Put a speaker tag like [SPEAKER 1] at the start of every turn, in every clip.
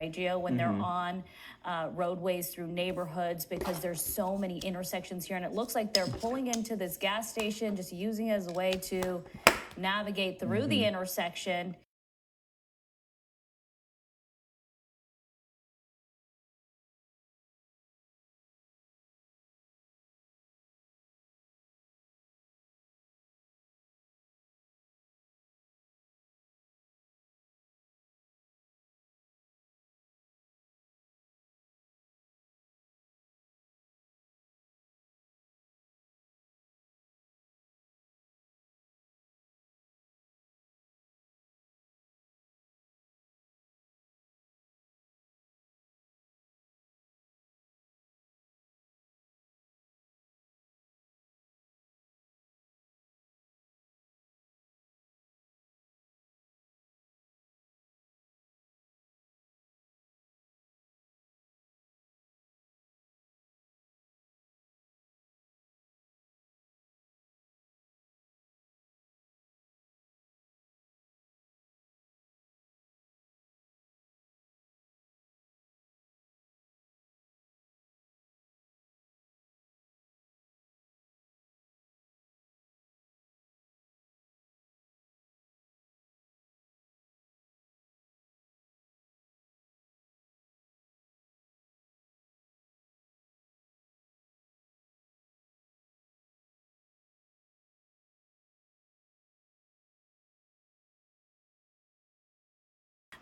[SPEAKER 1] Geo, when they're on roadways through neighborhoods, because there's so many intersections here, and it looks like they're pulling into this gas station, just using it as a way to navigate through the intersection.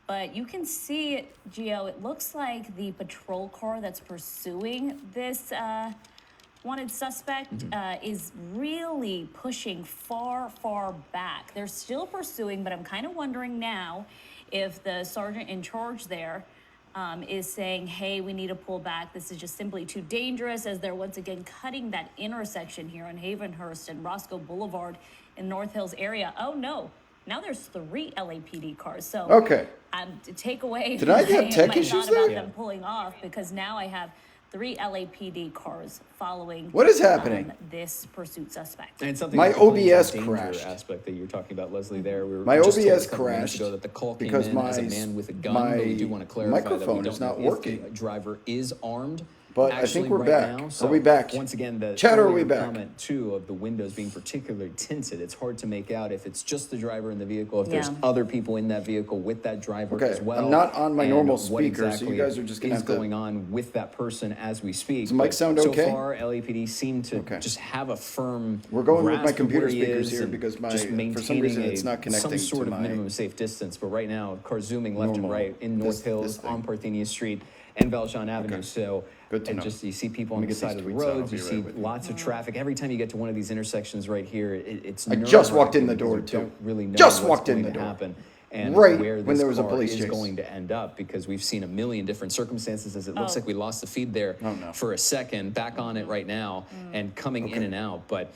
[SPEAKER 1] But you can see, Gio, it looks like the patrol car that's pursuing this wanted suspect is really pushing far, far back. They're still pursuing, but I'm kind of wondering now if the sergeant in charge there is saying, hey, we need to pull back. This is just simply too dangerous, as they're once again cutting that intersection here on Havenhurst and Roscoe Boulevard in North Hills area. Oh, no. Now there's 3 LAPD cars. So
[SPEAKER 2] okay.
[SPEAKER 1] To take away
[SPEAKER 2] Did I have tech issues
[SPEAKER 1] about
[SPEAKER 2] there?
[SPEAKER 1] them pulling off, because now I have 3 LAPD cars following.
[SPEAKER 2] What is happening?
[SPEAKER 1] This pursuit suspect.
[SPEAKER 3] And it's something
[SPEAKER 2] My
[SPEAKER 3] that completes
[SPEAKER 2] OBS
[SPEAKER 3] the danger
[SPEAKER 2] crashed.
[SPEAKER 3] aspect that you're talking about, Leslie. There, we were
[SPEAKER 2] My
[SPEAKER 3] just told
[SPEAKER 2] OBS
[SPEAKER 3] a couple minutes
[SPEAKER 2] crashed
[SPEAKER 3] ago that the call came
[SPEAKER 2] because
[SPEAKER 3] in as a man with a gun. But we do want to clarify that we
[SPEAKER 2] microphone
[SPEAKER 3] don't
[SPEAKER 2] is not
[SPEAKER 3] know if
[SPEAKER 2] working.
[SPEAKER 3] the driver is armed.
[SPEAKER 2] But I
[SPEAKER 3] Actually,
[SPEAKER 2] think we're
[SPEAKER 3] right
[SPEAKER 2] back.
[SPEAKER 3] now,
[SPEAKER 2] Are
[SPEAKER 3] so
[SPEAKER 2] we back?
[SPEAKER 3] Once again, the
[SPEAKER 2] Chad, are we
[SPEAKER 3] earlier
[SPEAKER 2] back?
[SPEAKER 3] comment too of the windows being particularly tinted. It's hard to make out if it's just the driver in the vehicle, if there's other people in that vehicle with that driver
[SPEAKER 2] Okay,
[SPEAKER 3] as well.
[SPEAKER 2] I'm not on my
[SPEAKER 3] and
[SPEAKER 2] normal
[SPEAKER 3] what
[SPEAKER 2] speaker, so you
[SPEAKER 3] exactly
[SPEAKER 2] guys are just gonna
[SPEAKER 3] is
[SPEAKER 2] have to-
[SPEAKER 3] going on with that person as we speak.
[SPEAKER 2] Does the mic
[SPEAKER 3] But
[SPEAKER 2] sound okay?
[SPEAKER 3] So far, LAPD seem to
[SPEAKER 2] Okay.
[SPEAKER 3] just have a firm.
[SPEAKER 2] We're going with my
[SPEAKER 3] grasp of
[SPEAKER 2] computer
[SPEAKER 3] where he
[SPEAKER 2] speakers
[SPEAKER 3] is
[SPEAKER 2] here
[SPEAKER 3] and
[SPEAKER 2] because my-
[SPEAKER 3] just
[SPEAKER 2] for some
[SPEAKER 3] maintaining
[SPEAKER 2] reason it's not connecting
[SPEAKER 3] some sort
[SPEAKER 2] to
[SPEAKER 3] of
[SPEAKER 2] my
[SPEAKER 3] minimum safe distance. But right now, cars zooming left and
[SPEAKER 2] normal-
[SPEAKER 3] right in
[SPEAKER 2] this
[SPEAKER 3] North Hills,
[SPEAKER 2] thing.
[SPEAKER 3] on Parthenia Street, and Valjean Avenue. So
[SPEAKER 2] Good to
[SPEAKER 3] and
[SPEAKER 2] know.
[SPEAKER 3] just you see people
[SPEAKER 2] Let
[SPEAKER 3] on
[SPEAKER 2] me
[SPEAKER 3] the
[SPEAKER 2] get
[SPEAKER 3] side
[SPEAKER 2] these
[SPEAKER 3] of the
[SPEAKER 2] tweets out. I'll
[SPEAKER 3] roads. You
[SPEAKER 2] be
[SPEAKER 3] see
[SPEAKER 2] right with you.
[SPEAKER 3] lots of traffic. Every time you get to one of these intersections right here, it's
[SPEAKER 2] I just walked in
[SPEAKER 3] nerve-wracking
[SPEAKER 2] the door,
[SPEAKER 3] because you
[SPEAKER 2] too.
[SPEAKER 3] don't really know
[SPEAKER 2] Just
[SPEAKER 3] what's
[SPEAKER 2] walked in
[SPEAKER 3] going
[SPEAKER 2] the
[SPEAKER 3] to
[SPEAKER 2] door.
[SPEAKER 3] happen and
[SPEAKER 2] Right
[SPEAKER 3] where
[SPEAKER 2] when
[SPEAKER 3] this
[SPEAKER 2] there was a
[SPEAKER 3] car
[SPEAKER 2] police
[SPEAKER 3] is
[SPEAKER 2] chase.
[SPEAKER 3] going to end up, because we've seen a million different circumstances. As it looks like we lost the feed there
[SPEAKER 2] Oh, no.
[SPEAKER 3] for a second. Back on it right now and coming in and out, but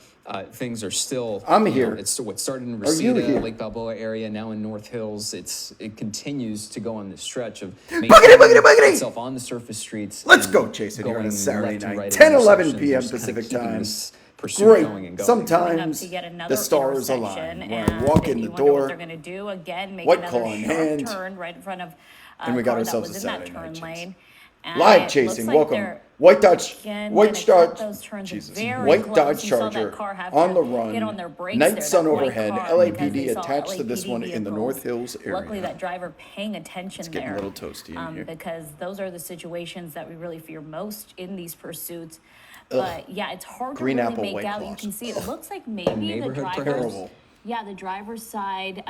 [SPEAKER 3] things are still.
[SPEAKER 2] I'm
[SPEAKER 3] you know,
[SPEAKER 2] here.
[SPEAKER 3] it's what started in
[SPEAKER 2] Are you
[SPEAKER 3] Reseda,
[SPEAKER 2] here?
[SPEAKER 3] Lake Balboa area, now in North Hills. It continues to go on this stretch of
[SPEAKER 2] Boogity!
[SPEAKER 3] itself on the surface streets.
[SPEAKER 2] Let's
[SPEAKER 3] and
[SPEAKER 2] go, Jason, here on a
[SPEAKER 3] going
[SPEAKER 2] Saturday
[SPEAKER 3] left and
[SPEAKER 2] night,
[SPEAKER 3] right at
[SPEAKER 2] 10:11
[SPEAKER 3] intersections,
[SPEAKER 2] p.m.
[SPEAKER 3] just kinda
[SPEAKER 2] Pacific
[SPEAKER 3] keeping
[SPEAKER 2] time.
[SPEAKER 3] this pursuit
[SPEAKER 2] Great.
[SPEAKER 3] going and going.
[SPEAKER 2] Sometimes
[SPEAKER 1] To yet another
[SPEAKER 2] the stars
[SPEAKER 1] intersection,
[SPEAKER 2] align. When I
[SPEAKER 1] and
[SPEAKER 2] walk in the
[SPEAKER 1] you wonder what
[SPEAKER 2] door,
[SPEAKER 1] they're going to do again, make
[SPEAKER 2] white
[SPEAKER 1] another
[SPEAKER 2] claw in
[SPEAKER 1] sharp
[SPEAKER 2] hand,
[SPEAKER 1] turn right in front of
[SPEAKER 2] and we got
[SPEAKER 1] car
[SPEAKER 2] ourselves
[SPEAKER 1] that
[SPEAKER 2] a
[SPEAKER 1] was in that
[SPEAKER 2] Saturday night
[SPEAKER 1] turn
[SPEAKER 2] chase.
[SPEAKER 1] lane. And
[SPEAKER 2] Live
[SPEAKER 1] it
[SPEAKER 2] chasing,
[SPEAKER 1] looks like
[SPEAKER 2] welcome.
[SPEAKER 1] they're,
[SPEAKER 2] White Dodge,
[SPEAKER 1] again,
[SPEAKER 2] White
[SPEAKER 1] gonna
[SPEAKER 2] Star,
[SPEAKER 1] cut those turns
[SPEAKER 2] Jesus,
[SPEAKER 1] very
[SPEAKER 2] White
[SPEAKER 1] close.
[SPEAKER 2] Dodge
[SPEAKER 1] You saw that
[SPEAKER 2] Charger
[SPEAKER 1] car have
[SPEAKER 2] on
[SPEAKER 1] to
[SPEAKER 2] the run,
[SPEAKER 1] hit on their brakes
[SPEAKER 2] night
[SPEAKER 1] there,
[SPEAKER 2] sun
[SPEAKER 1] that white
[SPEAKER 2] overhead,
[SPEAKER 1] car,
[SPEAKER 2] LAPD
[SPEAKER 1] because they saw
[SPEAKER 2] attached to this
[SPEAKER 1] LAPD
[SPEAKER 2] one in the
[SPEAKER 1] vehicles.
[SPEAKER 2] North Hills area.
[SPEAKER 1] Luckily, that driver paying attention
[SPEAKER 2] getting a
[SPEAKER 1] there,
[SPEAKER 2] little toasty in here.
[SPEAKER 1] because those are the situations that we really fear most in these pursuits. But yeah, it's hard
[SPEAKER 2] Green
[SPEAKER 1] to really
[SPEAKER 2] apple
[SPEAKER 1] make
[SPEAKER 2] White
[SPEAKER 1] out.
[SPEAKER 2] Claws.
[SPEAKER 1] You can see it looks like maybe the
[SPEAKER 3] Neighborhood
[SPEAKER 1] driver's.
[SPEAKER 2] Terrible.
[SPEAKER 1] Yeah, the driver's side,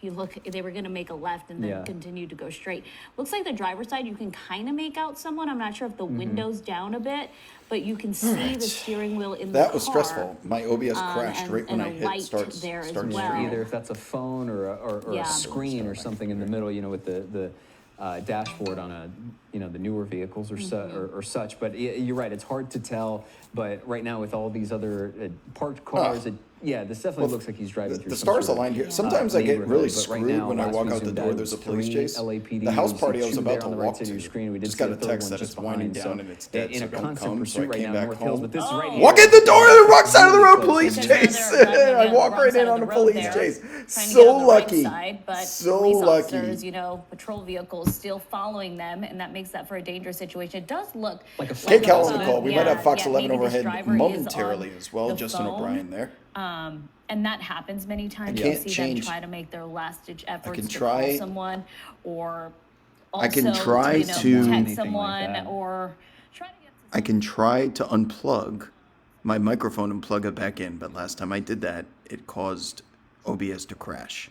[SPEAKER 1] you look, they were going to make a left and then
[SPEAKER 3] Yeah.
[SPEAKER 1] continue to go straight. Looks like the driver's side, you can kind of make out someone. I'm not sure if the window's down a bit, but you can see the steering wheel in the car.
[SPEAKER 2] That was stressful. My OBS crashed
[SPEAKER 1] and-
[SPEAKER 2] right when
[SPEAKER 1] and
[SPEAKER 2] I
[SPEAKER 1] a
[SPEAKER 2] hit
[SPEAKER 1] light
[SPEAKER 2] start
[SPEAKER 1] there as
[SPEAKER 2] start
[SPEAKER 1] well.
[SPEAKER 2] stream.
[SPEAKER 3] Either if that's a phone or
[SPEAKER 1] Yeah.
[SPEAKER 3] a screen or something in the middle, with the dashboard on the newer vehicles or, or such. But you're right, it's hard to tell. But right now with all these other parked cars, Yeah, this definitely looks like he's driving through
[SPEAKER 2] The
[SPEAKER 3] some
[SPEAKER 2] stars
[SPEAKER 3] sort of,
[SPEAKER 2] aligned here. Sometimes I get
[SPEAKER 3] neighborhood,
[SPEAKER 2] really
[SPEAKER 3] but right
[SPEAKER 2] screwed
[SPEAKER 3] now,
[SPEAKER 2] when I
[SPEAKER 3] last
[SPEAKER 2] walk
[SPEAKER 3] we
[SPEAKER 2] out the
[SPEAKER 3] zoomed
[SPEAKER 2] door.
[SPEAKER 3] out,
[SPEAKER 2] There's a
[SPEAKER 3] was
[SPEAKER 2] police
[SPEAKER 3] 3
[SPEAKER 2] chase.
[SPEAKER 3] LAPD.
[SPEAKER 2] The house
[SPEAKER 3] We see
[SPEAKER 2] party I was
[SPEAKER 3] 2
[SPEAKER 2] about
[SPEAKER 3] there
[SPEAKER 2] to
[SPEAKER 3] on the right
[SPEAKER 2] walk
[SPEAKER 3] side of your
[SPEAKER 2] to
[SPEAKER 3] screen. We did
[SPEAKER 2] just
[SPEAKER 3] see
[SPEAKER 2] got
[SPEAKER 3] a
[SPEAKER 2] a
[SPEAKER 3] third
[SPEAKER 2] text
[SPEAKER 3] one
[SPEAKER 2] that
[SPEAKER 3] just
[SPEAKER 2] it's winding
[SPEAKER 3] behind
[SPEAKER 2] down and it's dead,
[SPEAKER 3] in
[SPEAKER 2] so
[SPEAKER 3] a
[SPEAKER 2] don't
[SPEAKER 3] constant
[SPEAKER 2] come. So I
[SPEAKER 3] pursuit right
[SPEAKER 2] came
[SPEAKER 3] now
[SPEAKER 2] back
[SPEAKER 3] North Hills,
[SPEAKER 2] home.
[SPEAKER 3] but this is right here.
[SPEAKER 2] Walk in the door, the wrong side of the road,
[SPEAKER 3] Really
[SPEAKER 2] police
[SPEAKER 3] close.
[SPEAKER 1] Because now
[SPEAKER 2] chase.
[SPEAKER 1] they're driving
[SPEAKER 2] I
[SPEAKER 1] on the
[SPEAKER 2] walk
[SPEAKER 1] wrong
[SPEAKER 2] right
[SPEAKER 1] side
[SPEAKER 2] in
[SPEAKER 1] of
[SPEAKER 2] on
[SPEAKER 1] the
[SPEAKER 2] a
[SPEAKER 1] road
[SPEAKER 2] police
[SPEAKER 1] there,
[SPEAKER 2] chase.
[SPEAKER 1] trying to get
[SPEAKER 2] So
[SPEAKER 1] on the right
[SPEAKER 2] lucky.
[SPEAKER 1] side, but
[SPEAKER 2] So
[SPEAKER 1] police
[SPEAKER 2] lucky.
[SPEAKER 1] officers, patrol vehicles still following them, and that makes that for a dangerous situation. It does look
[SPEAKER 3] Like a
[SPEAKER 2] Kate
[SPEAKER 3] Like
[SPEAKER 2] Cal on
[SPEAKER 3] a
[SPEAKER 2] the call. We might have Fox 11
[SPEAKER 1] maybe this
[SPEAKER 2] overhead
[SPEAKER 1] driver is
[SPEAKER 2] momentarily
[SPEAKER 1] on
[SPEAKER 2] as well.
[SPEAKER 1] the
[SPEAKER 2] Justin
[SPEAKER 1] phone.
[SPEAKER 2] O'Brien there.
[SPEAKER 1] And that happens many times.
[SPEAKER 2] can't
[SPEAKER 1] You see
[SPEAKER 2] change-
[SPEAKER 1] them try to make their last-ditch efforts
[SPEAKER 2] can
[SPEAKER 1] to
[SPEAKER 2] try-
[SPEAKER 1] call someone, or also
[SPEAKER 2] I can try to-
[SPEAKER 1] text
[SPEAKER 3] Anything like
[SPEAKER 1] someone,
[SPEAKER 3] that.
[SPEAKER 1] or try to get to
[SPEAKER 2] I can try to unplug my microphone and plug it back in, but last time I did that, it caused OBS to crash.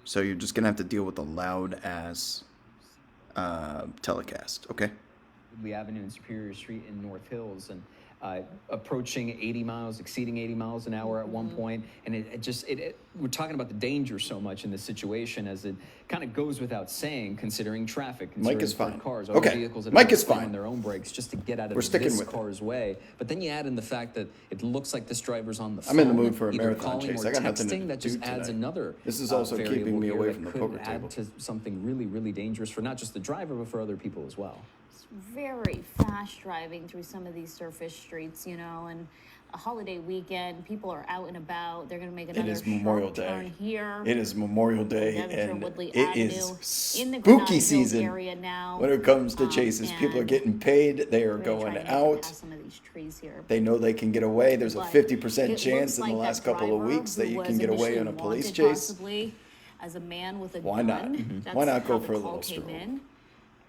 [SPEAKER 2] So you're just gonna have to deal with the loud ass telecast, okay?
[SPEAKER 3] Lee Avenue and Superior Street in North Hills, and approaching 80 miles, exceeding 80 miles an hour at one point. And we're talking about the danger so much in this situation, as it kind of goes without saying, considering traffic, considering
[SPEAKER 2] Mike is fine.
[SPEAKER 3] cars,
[SPEAKER 2] Okay.
[SPEAKER 3] other vehicles that
[SPEAKER 2] Mike
[SPEAKER 3] have to
[SPEAKER 2] is
[SPEAKER 3] slam
[SPEAKER 2] fine.
[SPEAKER 3] on their own brakes just to get out
[SPEAKER 2] We're
[SPEAKER 3] of
[SPEAKER 2] sticking
[SPEAKER 3] this
[SPEAKER 2] with it.
[SPEAKER 3] car's way. But then you add in the fact that it looks like this driver's on the phone.
[SPEAKER 2] I'm in the mood for a
[SPEAKER 3] either
[SPEAKER 2] marathon
[SPEAKER 3] calling
[SPEAKER 2] chase.
[SPEAKER 3] or
[SPEAKER 2] I got nothing to
[SPEAKER 3] texting. That
[SPEAKER 2] do
[SPEAKER 3] just adds
[SPEAKER 2] tonight.
[SPEAKER 3] another
[SPEAKER 2] This is also keeping
[SPEAKER 3] variable
[SPEAKER 2] me
[SPEAKER 3] here
[SPEAKER 2] away
[SPEAKER 3] that
[SPEAKER 2] from the
[SPEAKER 3] could
[SPEAKER 2] poker
[SPEAKER 3] add
[SPEAKER 2] table.
[SPEAKER 3] to something really, really dangerous for not just the driver, but for other people as well.
[SPEAKER 1] very fast driving through some of these surface streets, and a holiday weekend, people are out and about. They're going to make another
[SPEAKER 2] is Memorial
[SPEAKER 1] sharp turn
[SPEAKER 2] Day.
[SPEAKER 1] here.
[SPEAKER 2] It is Memorial Day,
[SPEAKER 1] Devonshire
[SPEAKER 2] and
[SPEAKER 1] Woodley
[SPEAKER 2] it
[SPEAKER 1] Avenue,
[SPEAKER 2] is
[SPEAKER 1] in the
[SPEAKER 2] spooky
[SPEAKER 1] Granada Hills
[SPEAKER 2] season
[SPEAKER 1] area now.
[SPEAKER 2] when it comes to chases. People are
[SPEAKER 1] and
[SPEAKER 2] getting paid. They are
[SPEAKER 1] we're gonna
[SPEAKER 2] going
[SPEAKER 1] try to get
[SPEAKER 2] out.
[SPEAKER 1] past some of these trees here.
[SPEAKER 2] They know they can get away. There's a
[SPEAKER 1] But
[SPEAKER 2] 50%
[SPEAKER 1] it
[SPEAKER 2] chance
[SPEAKER 1] looks
[SPEAKER 2] in the
[SPEAKER 1] like
[SPEAKER 2] last
[SPEAKER 1] that
[SPEAKER 2] couple of
[SPEAKER 1] driver
[SPEAKER 2] weeks that
[SPEAKER 1] who
[SPEAKER 2] you
[SPEAKER 1] was
[SPEAKER 2] can get away
[SPEAKER 1] initially
[SPEAKER 2] on a police
[SPEAKER 1] wanted
[SPEAKER 2] chase.
[SPEAKER 1] Possibly as a man with a
[SPEAKER 2] Why
[SPEAKER 1] gun.
[SPEAKER 2] not? Mm-hmm.
[SPEAKER 1] That's
[SPEAKER 2] Why not go
[SPEAKER 1] how the
[SPEAKER 2] for a
[SPEAKER 1] call
[SPEAKER 2] little
[SPEAKER 1] came
[SPEAKER 2] stroll?
[SPEAKER 1] in.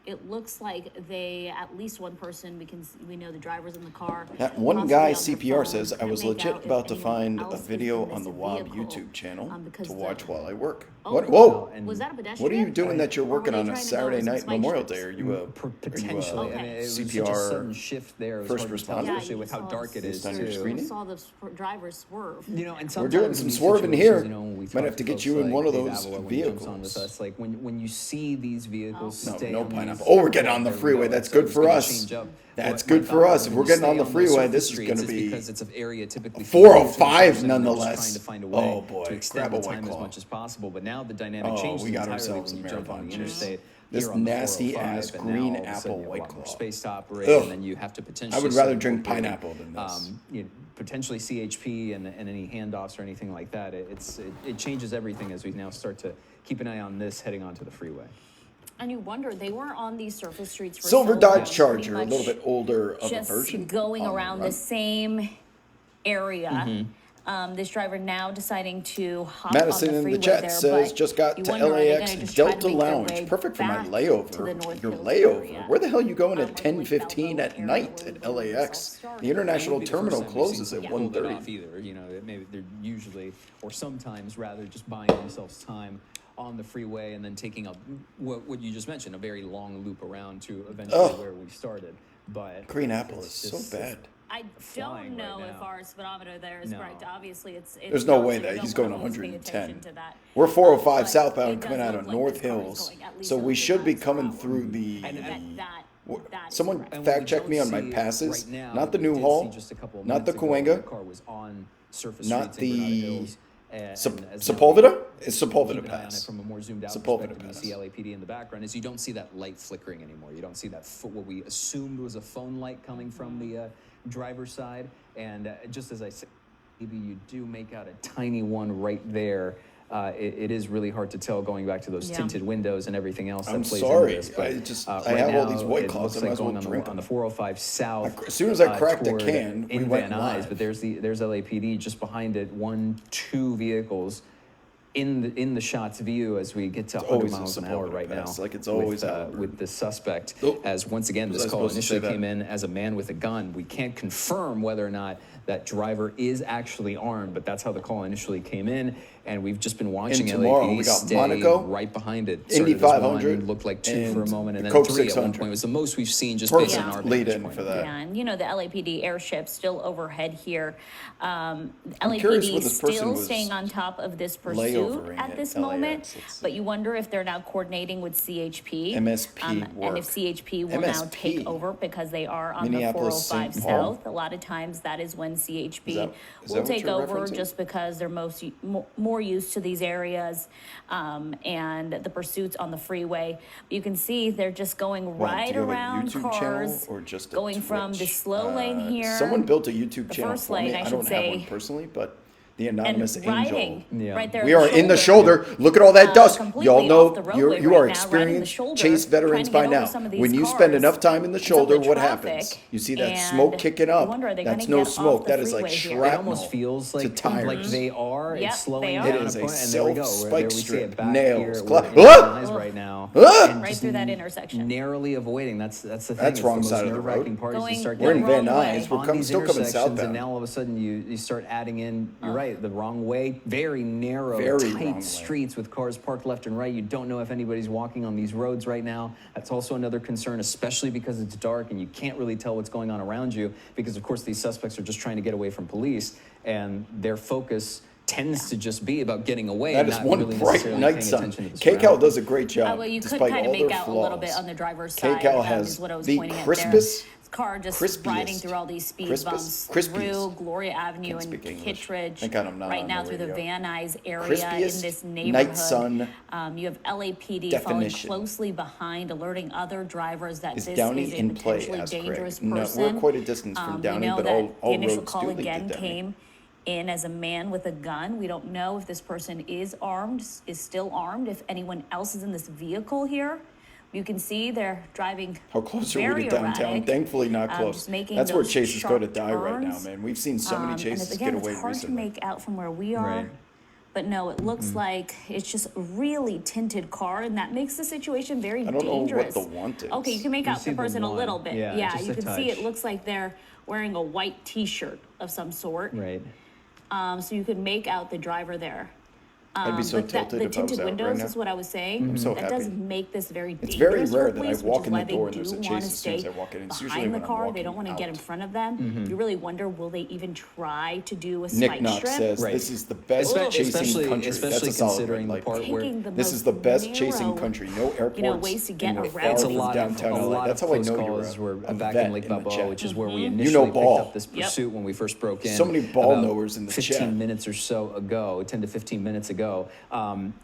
[SPEAKER 1] It looks like at least one person, we know the driver's in the car.
[SPEAKER 2] That one
[SPEAKER 1] possibly
[SPEAKER 2] guy
[SPEAKER 1] on the
[SPEAKER 2] CPR
[SPEAKER 1] phone,
[SPEAKER 2] says I
[SPEAKER 1] trying to
[SPEAKER 2] was
[SPEAKER 1] make
[SPEAKER 2] legit
[SPEAKER 1] out if
[SPEAKER 2] about to
[SPEAKER 1] anyone
[SPEAKER 2] find
[SPEAKER 1] else
[SPEAKER 2] a
[SPEAKER 1] is
[SPEAKER 2] video
[SPEAKER 1] in
[SPEAKER 2] on the
[SPEAKER 1] this
[SPEAKER 2] WOB
[SPEAKER 1] vehicle,
[SPEAKER 2] YouTube channel
[SPEAKER 1] because
[SPEAKER 2] to
[SPEAKER 1] the-
[SPEAKER 2] watch while I work.
[SPEAKER 1] Oh,
[SPEAKER 2] What? Whoa!
[SPEAKER 3] And
[SPEAKER 1] Was that a pedestrian?
[SPEAKER 2] What are you doing that you're
[SPEAKER 1] Or were
[SPEAKER 2] working
[SPEAKER 1] they
[SPEAKER 2] on a
[SPEAKER 1] trying to go
[SPEAKER 2] Saturday
[SPEAKER 1] with some
[SPEAKER 2] night
[SPEAKER 1] spike
[SPEAKER 2] Memorial
[SPEAKER 1] strips?
[SPEAKER 2] Day? Are you a
[SPEAKER 3] Potentially.
[SPEAKER 1] Okay.
[SPEAKER 3] I mean, it was such a
[SPEAKER 2] CPR
[SPEAKER 3] sudden shift there. It was
[SPEAKER 2] first
[SPEAKER 3] hard to tell,
[SPEAKER 2] responder?
[SPEAKER 3] especially with how dark it is,
[SPEAKER 2] Based on your
[SPEAKER 3] too.
[SPEAKER 2] screening?
[SPEAKER 1] saw the driver swerve.
[SPEAKER 3] And
[SPEAKER 2] We're
[SPEAKER 3] sometimes
[SPEAKER 2] doing
[SPEAKER 3] in
[SPEAKER 2] some
[SPEAKER 3] these
[SPEAKER 2] swerving
[SPEAKER 3] situations,
[SPEAKER 2] here.
[SPEAKER 3] when we
[SPEAKER 2] Might
[SPEAKER 3] talk
[SPEAKER 2] have to get
[SPEAKER 3] folks
[SPEAKER 2] you in
[SPEAKER 3] like
[SPEAKER 2] one of
[SPEAKER 3] Dave
[SPEAKER 2] those
[SPEAKER 3] Avila, when he jumps on with
[SPEAKER 2] vehicles.
[SPEAKER 3] us, like when you see these vehicles
[SPEAKER 2] No,
[SPEAKER 3] stay
[SPEAKER 2] no
[SPEAKER 3] on these-
[SPEAKER 2] pineapple. Oh, we're getting on the
[SPEAKER 3] There we
[SPEAKER 2] freeway.
[SPEAKER 3] go.
[SPEAKER 2] That's
[SPEAKER 3] So
[SPEAKER 2] good
[SPEAKER 3] it's
[SPEAKER 2] for
[SPEAKER 3] gonna
[SPEAKER 2] us.
[SPEAKER 3] change up
[SPEAKER 2] That's
[SPEAKER 3] what
[SPEAKER 2] good
[SPEAKER 3] my
[SPEAKER 2] for us.
[SPEAKER 3] thought
[SPEAKER 2] If
[SPEAKER 3] when
[SPEAKER 2] we're
[SPEAKER 3] you
[SPEAKER 2] getting
[SPEAKER 3] stay
[SPEAKER 2] on the
[SPEAKER 3] those
[SPEAKER 2] freeway,
[SPEAKER 3] surface
[SPEAKER 2] this is
[SPEAKER 3] streets,
[SPEAKER 2] gonna
[SPEAKER 3] it's
[SPEAKER 2] be
[SPEAKER 3] because it's an area typically
[SPEAKER 2] 405
[SPEAKER 3] filled with vehicles, and they're just
[SPEAKER 2] nonetheless.
[SPEAKER 3] trying to find a way
[SPEAKER 2] Oh, boy.
[SPEAKER 3] to extend
[SPEAKER 2] Grab a
[SPEAKER 3] the
[SPEAKER 2] White
[SPEAKER 3] time as
[SPEAKER 2] Claw.
[SPEAKER 3] much as possible. But now the dynamic
[SPEAKER 2] Oh,
[SPEAKER 3] changes
[SPEAKER 2] we got
[SPEAKER 3] entirely
[SPEAKER 2] ourselves
[SPEAKER 3] when
[SPEAKER 2] a
[SPEAKER 3] you jump on
[SPEAKER 2] marathon
[SPEAKER 3] the
[SPEAKER 2] chase.
[SPEAKER 3] interstate.
[SPEAKER 2] This
[SPEAKER 3] here on the
[SPEAKER 2] nasty
[SPEAKER 3] 405,
[SPEAKER 2] ass
[SPEAKER 3] and
[SPEAKER 2] green
[SPEAKER 3] now all of a sudden
[SPEAKER 2] apple
[SPEAKER 3] you have a
[SPEAKER 2] White
[SPEAKER 3] lot more
[SPEAKER 2] Claw.
[SPEAKER 3] space to operate,
[SPEAKER 2] Ugh.
[SPEAKER 3] and then you have to potentially.
[SPEAKER 2] I would rather
[SPEAKER 3] start
[SPEAKER 2] drink
[SPEAKER 3] incorporating,
[SPEAKER 2] pineapple than this.
[SPEAKER 3] Potentially CHP and any handoffs or anything like that. It changes everything as we now start to keep an eye on this heading onto the freeway.
[SPEAKER 1] And you wonder, they were on these surface streets for
[SPEAKER 2] Silver
[SPEAKER 1] so
[SPEAKER 2] Dodge
[SPEAKER 1] long,
[SPEAKER 2] Charger, a
[SPEAKER 1] pretty
[SPEAKER 2] little
[SPEAKER 1] much
[SPEAKER 2] bit older of a
[SPEAKER 1] just
[SPEAKER 2] version.
[SPEAKER 1] going
[SPEAKER 2] on the
[SPEAKER 1] around
[SPEAKER 2] run.
[SPEAKER 1] the same area.
[SPEAKER 2] Mm-hmm.
[SPEAKER 1] This driver now deciding to hop
[SPEAKER 2] Madison
[SPEAKER 1] on the
[SPEAKER 2] in
[SPEAKER 1] freeway
[SPEAKER 2] the chat
[SPEAKER 1] there,
[SPEAKER 2] says
[SPEAKER 1] but
[SPEAKER 2] just got
[SPEAKER 1] you
[SPEAKER 2] to
[SPEAKER 1] wonder, are they
[SPEAKER 2] LAX
[SPEAKER 1] gonna just try to
[SPEAKER 2] Delta
[SPEAKER 1] make their
[SPEAKER 2] Lounge.
[SPEAKER 1] way
[SPEAKER 2] Perfect for my
[SPEAKER 1] back to the
[SPEAKER 2] layover.
[SPEAKER 1] North
[SPEAKER 2] Your
[SPEAKER 1] Hills
[SPEAKER 2] layover.
[SPEAKER 1] area?
[SPEAKER 2] Where the hell are you going
[SPEAKER 1] Or
[SPEAKER 2] at
[SPEAKER 1] like
[SPEAKER 2] 10:15
[SPEAKER 1] Balboa
[SPEAKER 2] at
[SPEAKER 1] area
[SPEAKER 2] night
[SPEAKER 1] where
[SPEAKER 2] at
[SPEAKER 1] the wheels all
[SPEAKER 2] LAX?
[SPEAKER 1] started.
[SPEAKER 2] The international
[SPEAKER 3] It won't be the
[SPEAKER 2] terminal
[SPEAKER 3] first time we've
[SPEAKER 2] closes
[SPEAKER 3] seen
[SPEAKER 2] at
[SPEAKER 3] someone pull it
[SPEAKER 2] 1:30.
[SPEAKER 3] off either. Maybe they're usually, or sometimes rather, just buying themselves time on the freeway and then taking up what you just mentioned, a very long loop around to eventually
[SPEAKER 2] Ugh.
[SPEAKER 3] where we started. But
[SPEAKER 2] Green apple is
[SPEAKER 3] it's
[SPEAKER 2] so
[SPEAKER 3] just-
[SPEAKER 2] bad.
[SPEAKER 1] I
[SPEAKER 3] flying
[SPEAKER 1] don't
[SPEAKER 3] right
[SPEAKER 1] know if
[SPEAKER 3] now.
[SPEAKER 1] our speedometer there is
[SPEAKER 3] No.
[SPEAKER 1] correct. Obviously, it's
[SPEAKER 2] There's no
[SPEAKER 1] not,
[SPEAKER 2] way
[SPEAKER 1] so you
[SPEAKER 2] that
[SPEAKER 1] don't
[SPEAKER 2] he's going
[SPEAKER 1] wanna always pay
[SPEAKER 2] 110.
[SPEAKER 1] attention to that.
[SPEAKER 2] We're 405
[SPEAKER 1] But
[SPEAKER 2] southbound
[SPEAKER 1] it does
[SPEAKER 2] coming out
[SPEAKER 1] look
[SPEAKER 2] of
[SPEAKER 1] like
[SPEAKER 2] North
[SPEAKER 1] this car is
[SPEAKER 2] Hills.
[SPEAKER 1] going at least
[SPEAKER 2] So
[SPEAKER 1] a
[SPEAKER 2] we
[SPEAKER 1] little
[SPEAKER 2] should be
[SPEAKER 1] bit
[SPEAKER 2] coming
[SPEAKER 1] faster.
[SPEAKER 2] through the.
[SPEAKER 1] And that is
[SPEAKER 2] Someone
[SPEAKER 1] correct.
[SPEAKER 3] And
[SPEAKER 2] fact
[SPEAKER 3] we
[SPEAKER 2] check
[SPEAKER 3] don't
[SPEAKER 2] me on my
[SPEAKER 3] see
[SPEAKER 2] passes.
[SPEAKER 3] right now,
[SPEAKER 2] Not the
[SPEAKER 3] we
[SPEAKER 2] new
[SPEAKER 3] did
[SPEAKER 2] haul,
[SPEAKER 3] see just a couple of
[SPEAKER 2] not the
[SPEAKER 3] minutes ago,
[SPEAKER 2] Cahuenga,
[SPEAKER 3] the car was on surface
[SPEAKER 2] not
[SPEAKER 3] streets in Granada
[SPEAKER 2] the
[SPEAKER 3] Hills, and as
[SPEAKER 2] Sepulveda? It's
[SPEAKER 3] keep
[SPEAKER 2] Sepulveda
[SPEAKER 3] an eye on it
[SPEAKER 2] Pass.
[SPEAKER 3] from a more zoomed out
[SPEAKER 2] Sepulveda
[SPEAKER 3] perspective, you
[SPEAKER 2] Pass.
[SPEAKER 3] see LAPD in the background, is you don't see that light flickering anymore. You don't see that what we assumed was a phone light coming from the driver's side. And just as I said, maybe you do make out a tiny one right there. It is really hard to tell going back to those
[SPEAKER 1] Yeah.
[SPEAKER 3] tinted windows and everything else that
[SPEAKER 2] I'm
[SPEAKER 3] plays
[SPEAKER 2] sorry.
[SPEAKER 3] into this. But,
[SPEAKER 2] I just- I
[SPEAKER 3] right
[SPEAKER 2] have all
[SPEAKER 3] now,
[SPEAKER 2] these White
[SPEAKER 3] it
[SPEAKER 2] Claws,
[SPEAKER 3] looks
[SPEAKER 2] I might
[SPEAKER 3] like
[SPEAKER 2] as well
[SPEAKER 3] going
[SPEAKER 2] drink
[SPEAKER 3] on the
[SPEAKER 2] them.
[SPEAKER 3] 405 south.
[SPEAKER 2] As soon as I cracked the
[SPEAKER 3] toward
[SPEAKER 2] can, we
[SPEAKER 3] in
[SPEAKER 2] went
[SPEAKER 3] Van
[SPEAKER 2] live.
[SPEAKER 3] Nuys, but there's LAPD just behind it, 2 vehicles in the shot's view as we get to 100
[SPEAKER 2] always a
[SPEAKER 3] miles an hour
[SPEAKER 2] Sepulveda
[SPEAKER 3] right
[SPEAKER 2] pass,
[SPEAKER 3] now.
[SPEAKER 2] like it's always
[SPEAKER 3] with,
[SPEAKER 2] Halliburton.
[SPEAKER 3] with the suspect.
[SPEAKER 2] Oh,
[SPEAKER 3] As once again,
[SPEAKER 2] was
[SPEAKER 3] this
[SPEAKER 2] I
[SPEAKER 3] call
[SPEAKER 2] supposed to say
[SPEAKER 3] initially
[SPEAKER 2] that?
[SPEAKER 3] came in as a man with a gun. We can't confirm whether or not that driver is actually armed, but that's how the call initially came in. And we've just been watching
[SPEAKER 2] tomorrow,
[SPEAKER 3] LAPD
[SPEAKER 2] we got
[SPEAKER 3] stay
[SPEAKER 2] Monaco,
[SPEAKER 3] right behind it.
[SPEAKER 2] Indy
[SPEAKER 3] Started as
[SPEAKER 2] 500,
[SPEAKER 3] one, looked like 2 for a
[SPEAKER 2] and
[SPEAKER 3] moment, and
[SPEAKER 2] the
[SPEAKER 3] then
[SPEAKER 2] Coke
[SPEAKER 3] 3 at one
[SPEAKER 2] 600.
[SPEAKER 3] point. It was the most we've seen just based on our
[SPEAKER 2] Perfect lead
[SPEAKER 3] vantage
[SPEAKER 2] in
[SPEAKER 3] point.
[SPEAKER 2] for that.
[SPEAKER 1] Yeah, and the LAPD airship still overhead here.
[SPEAKER 2] curious
[SPEAKER 1] LAPD
[SPEAKER 2] where this person
[SPEAKER 1] still
[SPEAKER 2] was
[SPEAKER 1] staying on top of this pursuit
[SPEAKER 2] layovering
[SPEAKER 1] at
[SPEAKER 2] at
[SPEAKER 1] this
[SPEAKER 2] LAX.
[SPEAKER 1] moment,
[SPEAKER 2] Let's see.
[SPEAKER 1] but you wonder if they're now coordinating with CHP.
[SPEAKER 2] MSP
[SPEAKER 1] and if
[SPEAKER 2] work.
[SPEAKER 1] CHP will now
[SPEAKER 2] MSP.
[SPEAKER 1] take over because they are on
[SPEAKER 2] Minneapolis,
[SPEAKER 1] the 405
[SPEAKER 2] St. Paul.
[SPEAKER 1] South. A lot of times that is when when CHP
[SPEAKER 2] Is that
[SPEAKER 1] will
[SPEAKER 2] what
[SPEAKER 1] take
[SPEAKER 2] you're
[SPEAKER 1] over
[SPEAKER 2] referencing?
[SPEAKER 1] just because they're more used to these areas and the pursuits on the freeway. You can see they're just going
[SPEAKER 2] What,
[SPEAKER 1] right
[SPEAKER 2] do you have a
[SPEAKER 1] around
[SPEAKER 2] YouTube channel
[SPEAKER 1] cars,
[SPEAKER 2] or just a
[SPEAKER 1] going from the
[SPEAKER 2] Twitch?
[SPEAKER 1] slow lane here.
[SPEAKER 2] Someone built a YouTube
[SPEAKER 1] the
[SPEAKER 2] channel
[SPEAKER 1] first
[SPEAKER 2] for me.
[SPEAKER 1] lane, I
[SPEAKER 2] I
[SPEAKER 1] should
[SPEAKER 2] don't have one
[SPEAKER 1] say,
[SPEAKER 2] personally, but the
[SPEAKER 1] and
[SPEAKER 2] anonymous
[SPEAKER 1] riding
[SPEAKER 2] angel.
[SPEAKER 3] Yeah.
[SPEAKER 1] right there.
[SPEAKER 2] We
[SPEAKER 1] at
[SPEAKER 2] are in the shoulder. Look at all that dust.
[SPEAKER 1] completely
[SPEAKER 2] Y'all know
[SPEAKER 1] off the roadway
[SPEAKER 2] you
[SPEAKER 1] right
[SPEAKER 2] are
[SPEAKER 1] now, riding the
[SPEAKER 2] experienced
[SPEAKER 1] shoulder,
[SPEAKER 2] chase veterans
[SPEAKER 1] trying
[SPEAKER 2] by
[SPEAKER 1] to get over
[SPEAKER 2] now.
[SPEAKER 1] some of these
[SPEAKER 2] When you spend
[SPEAKER 1] cars.
[SPEAKER 2] enough time in the
[SPEAKER 1] It's up
[SPEAKER 2] shoulder,
[SPEAKER 1] the
[SPEAKER 2] what
[SPEAKER 1] traffic,
[SPEAKER 2] happens? You see that
[SPEAKER 1] and
[SPEAKER 2] smoke kicking
[SPEAKER 1] you
[SPEAKER 2] up.
[SPEAKER 1] wonder, are they
[SPEAKER 2] That's
[SPEAKER 1] gonna
[SPEAKER 2] no
[SPEAKER 1] get off
[SPEAKER 2] smoke.
[SPEAKER 1] the
[SPEAKER 2] That is like
[SPEAKER 1] freeway here?
[SPEAKER 3] It
[SPEAKER 2] shrapnel
[SPEAKER 3] almost feels
[SPEAKER 2] to
[SPEAKER 3] like
[SPEAKER 2] tires.
[SPEAKER 3] they are.
[SPEAKER 1] Yep,
[SPEAKER 3] It's slowing
[SPEAKER 1] they
[SPEAKER 3] down
[SPEAKER 1] are.
[SPEAKER 2] It
[SPEAKER 3] a
[SPEAKER 2] is a
[SPEAKER 3] point, and there we go.
[SPEAKER 2] self-spike
[SPEAKER 3] There we see
[SPEAKER 2] strip.
[SPEAKER 3] it back
[SPEAKER 2] Nails.
[SPEAKER 3] here.
[SPEAKER 2] Cla-
[SPEAKER 3] We're in Van
[SPEAKER 2] Ah!
[SPEAKER 3] Nuys right now.
[SPEAKER 2] Ah!
[SPEAKER 3] And
[SPEAKER 1] Right
[SPEAKER 3] just
[SPEAKER 1] through that intersection.
[SPEAKER 3] narrowly avoiding. That's the thing.
[SPEAKER 2] That's
[SPEAKER 3] It's
[SPEAKER 2] wrong
[SPEAKER 3] the most
[SPEAKER 2] side of the road.
[SPEAKER 3] nerve-wracking part is
[SPEAKER 1] Going
[SPEAKER 3] you start
[SPEAKER 1] the
[SPEAKER 2] We're in
[SPEAKER 3] getting
[SPEAKER 2] Van
[SPEAKER 1] wrong
[SPEAKER 2] Nuys.
[SPEAKER 1] way.
[SPEAKER 2] We're
[SPEAKER 3] on
[SPEAKER 2] coming,
[SPEAKER 3] these
[SPEAKER 2] still coming
[SPEAKER 3] intersections,
[SPEAKER 2] southbound.
[SPEAKER 3] and now all of a sudden you start adding in. You're right, the wrong way, very narrow,
[SPEAKER 2] Very wrong way.
[SPEAKER 3] tight streets with cars parked left and right. You don't know if anybody's walking on these roads right now. That's also another concern, especially because it's dark and you can't really tell what's going on around you. Because of course these suspects are just trying to get away from police, and their focus tends to just be about getting away.
[SPEAKER 2] That
[SPEAKER 3] and
[SPEAKER 2] is
[SPEAKER 3] not
[SPEAKER 2] one
[SPEAKER 3] really
[SPEAKER 2] bright
[SPEAKER 3] necessarily
[SPEAKER 2] night
[SPEAKER 3] paying
[SPEAKER 2] sun.
[SPEAKER 3] attention to the
[SPEAKER 2] KCAL
[SPEAKER 3] surroundings.
[SPEAKER 2] does a great job.
[SPEAKER 1] Well, you could
[SPEAKER 2] despite
[SPEAKER 1] kind of
[SPEAKER 2] all their
[SPEAKER 1] make out a little bit
[SPEAKER 2] flaws.
[SPEAKER 1] on the driver's side.
[SPEAKER 2] KCAL has
[SPEAKER 1] is what I was
[SPEAKER 2] the
[SPEAKER 1] pointing
[SPEAKER 2] crispest,
[SPEAKER 1] at there. Car just
[SPEAKER 2] crispiest,
[SPEAKER 1] riding through all these speed bumps
[SPEAKER 2] crispiest.
[SPEAKER 1] through Gloria Avenue
[SPEAKER 2] Can't
[SPEAKER 1] and
[SPEAKER 2] speak English.
[SPEAKER 1] Kittredge.
[SPEAKER 2] Thank God I'm not
[SPEAKER 1] right
[SPEAKER 2] on
[SPEAKER 1] now
[SPEAKER 2] the
[SPEAKER 1] through the
[SPEAKER 2] radio.
[SPEAKER 1] Van Nuys area
[SPEAKER 2] Crispiest
[SPEAKER 1] in this neighborhood.
[SPEAKER 2] night sun
[SPEAKER 1] You have LAPD
[SPEAKER 2] definition.
[SPEAKER 1] following closely behind, alerting other drivers that
[SPEAKER 2] Is
[SPEAKER 1] this
[SPEAKER 2] Downey
[SPEAKER 1] is a
[SPEAKER 2] in play
[SPEAKER 1] potentially
[SPEAKER 2] as Craig?
[SPEAKER 1] dangerous
[SPEAKER 2] No,
[SPEAKER 1] person.
[SPEAKER 2] we're quite a distance from Downey,
[SPEAKER 1] we know
[SPEAKER 2] but
[SPEAKER 1] that
[SPEAKER 2] all
[SPEAKER 1] the initial
[SPEAKER 2] roads
[SPEAKER 1] call
[SPEAKER 2] do lead to
[SPEAKER 1] again
[SPEAKER 2] Downey.
[SPEAKER 1] came in as a man with a gun. We don't know if this person is armed, is still armed, if anyone else is in this vehicle here. You can see they're driving
[SPEAKER 2] How close are we
[SPEAKER 1] very
[SPEAKER 2] to downtown?
[SPEAKER 1] erratic,
[SPEAKER 2] Thankfully, not close.
[SPEAKER 1] just making
[SPEAKER 2] That's where
[SPEAKER 1] those
[SPEAKER 2] chases go to
[SPEAKER 1] sharp
[SPEAKER 2] die right now,
[SPEAKER 1] turns.
[SPEAKER 2] man. We've seen so many
[SPEAKER 1] And
[SPEAKER 2] chases
[SPEAKER 1] again,
[SPEAKER 2] get away
[SPEAKER 1] it's hard
[SPEAKER 2] recently.
[SPEAKER 1] to make out from where we are.
[SPEAKER 3] Right.
[SPEAKER 1] But no, it looks like it's just a really tinted car, and that makes the situation very
[SPEAKER 2] I don't know what
[SPEAKER 1] dangerous.
[SPEAKER 2] the want is.
[SPEAKER 1] Okay, you can make
[SPEAKER 3] You
[SPEAKER 1] out
[SPEAKER 3] see
[SPEAKER 1] the
[SPEAKER 3] the
[SPEAKER 1] person a
[SPEAKER 3] one.
[SPEAKER 1] little bit.
[SPEAKER 3] Yeah, just
[SPEAKER 1] you
[SPEAKER 3] a
[SPEAKER 1] can see it
[SPEAKER 3] touch.
[SPEAKER 1] looks like they're wearing a white T-shirt of some sort.
[SPEAKER 3] Right.
[SPEAKER 1] So you can make out the driver there.
[SPEAKER 2] I'd be so
[SPEAKER 1] But
[SPEAKER 2] tilted
[SPEAKER 1] the
[SPEAKER 2] if I was
[SPEAKER 1] tinted
[SPEAKER 2] out right
[SPEAKER 1] windows
[SPEAKER 2] now.
[SPEAKER 1] is what I was saying.
[SPEAKER 2] I'm so
[SPEAKER 1] that does
[SPEAKER 2] happy.
[SPEAKER 1] make this very
[SPEAKER 2] It's
[SPEAKER 1] dangerous
[SPEAKER 2] very rare
[SPEAKER 1] for
[SPEAKER 2] that I
[SPEAKER 1] police,
[SPEAKER 2] walk
[SPEAKER 1] which is
[SPEAKER 2] in the
[SPEAKER 1] why
[SPEAKER 2] door
[SPEAKER 1] they
[SPEAKER 2] and there's
[SPEAKER 1] do
[SPEAKER 2] a
[SPEAKER 1] want
[SPEAKER 2] chase
[SPEAKER 1] to
[SPEAKER 2] as soon as
[SPEAKER 1] stay
[SPEAKER 2] I walk in. It's usually
[SPEAKER 1] behind the
[SPEAKER 2] when I'm
[SPEAKER 1] car. They
[SPEAKER 2] walking
[SPEAKER 1] don't want to get in
[SPEAKER 2] out.
[SPEAKER 1] front of them. You really wonder, will they even try to do a
[SPEAKER 2] Nick
[SPEAKER 1] spike
[SPEAKER 2] Knox
[SPEAKER 1] strip?
[SPEAKER 2] says
[SPEAKER 3] Right.
[SPEAKER 2] this is the best chasing
[SPEAKER 3] Especially-
[SPEAKER 2] country. That's
[SPEAKER 3] especially
[SPEAKER 2] a solid
[SPEAKER 3] considering
[SPEAKER 2] red
[SPEAKER 3] the
[SPEAKER 2] light.
[SPEAKER 3] part where
[SPEAKER 1] Taking the
[SPEAKER 2] This is
[SPEAKER 1] most
[SPEAKER 2] the best chasing
[SPEAKER 1] narrow,
[SPEAKER 2] country. No airports.
[SPEAKER 1] ways to get
[SPEAKER 2] and we're
[SPEAKER 1] around
[SPEAKER 2] far
[SPEAKER 3] It's a
[SPEAKER 2] from
[SPEAKER 3] lot,
[SPEAKER 2] downtown
[SPEAKER 3] a
[SPEAKER 2] LA.
[SPEAKER 3] lot
[SPEAKER 2] That's
[SPEAKER 3] of
[SPEAKER 2] how I
[SPEAKER 3] close
[SPEAKER 2] know you're
[SPEAKER 3] calls were
[SPEAKER 2] a
[SPEAKER 3] back
[SPEAKER 2] vet
[SPEAKER 3] in Lake
[SPEAKER 2] in the
[SPEAKER 3] Balboa,
[SPEAKER 2] chat.
[SPEAKER 3] which is where we
[SPEAKER 2] You know
[SPEAKER 3] initially
[SPEAKER 2] ball.
[SPEAKER 3] picked up this
[SPEAKER 1] Yep.
[SPEAKER 3] pursuit when we first broke in.
[SPEAKER 2] So many ball
[SPEAKER 3] about
[SPEAKER 2] knowers in the
[SPEAKER 3] 15
[SPEAKER 2] chat.
[SPEAKER 3] minutes or so ago, 10 to 15 minutes ago.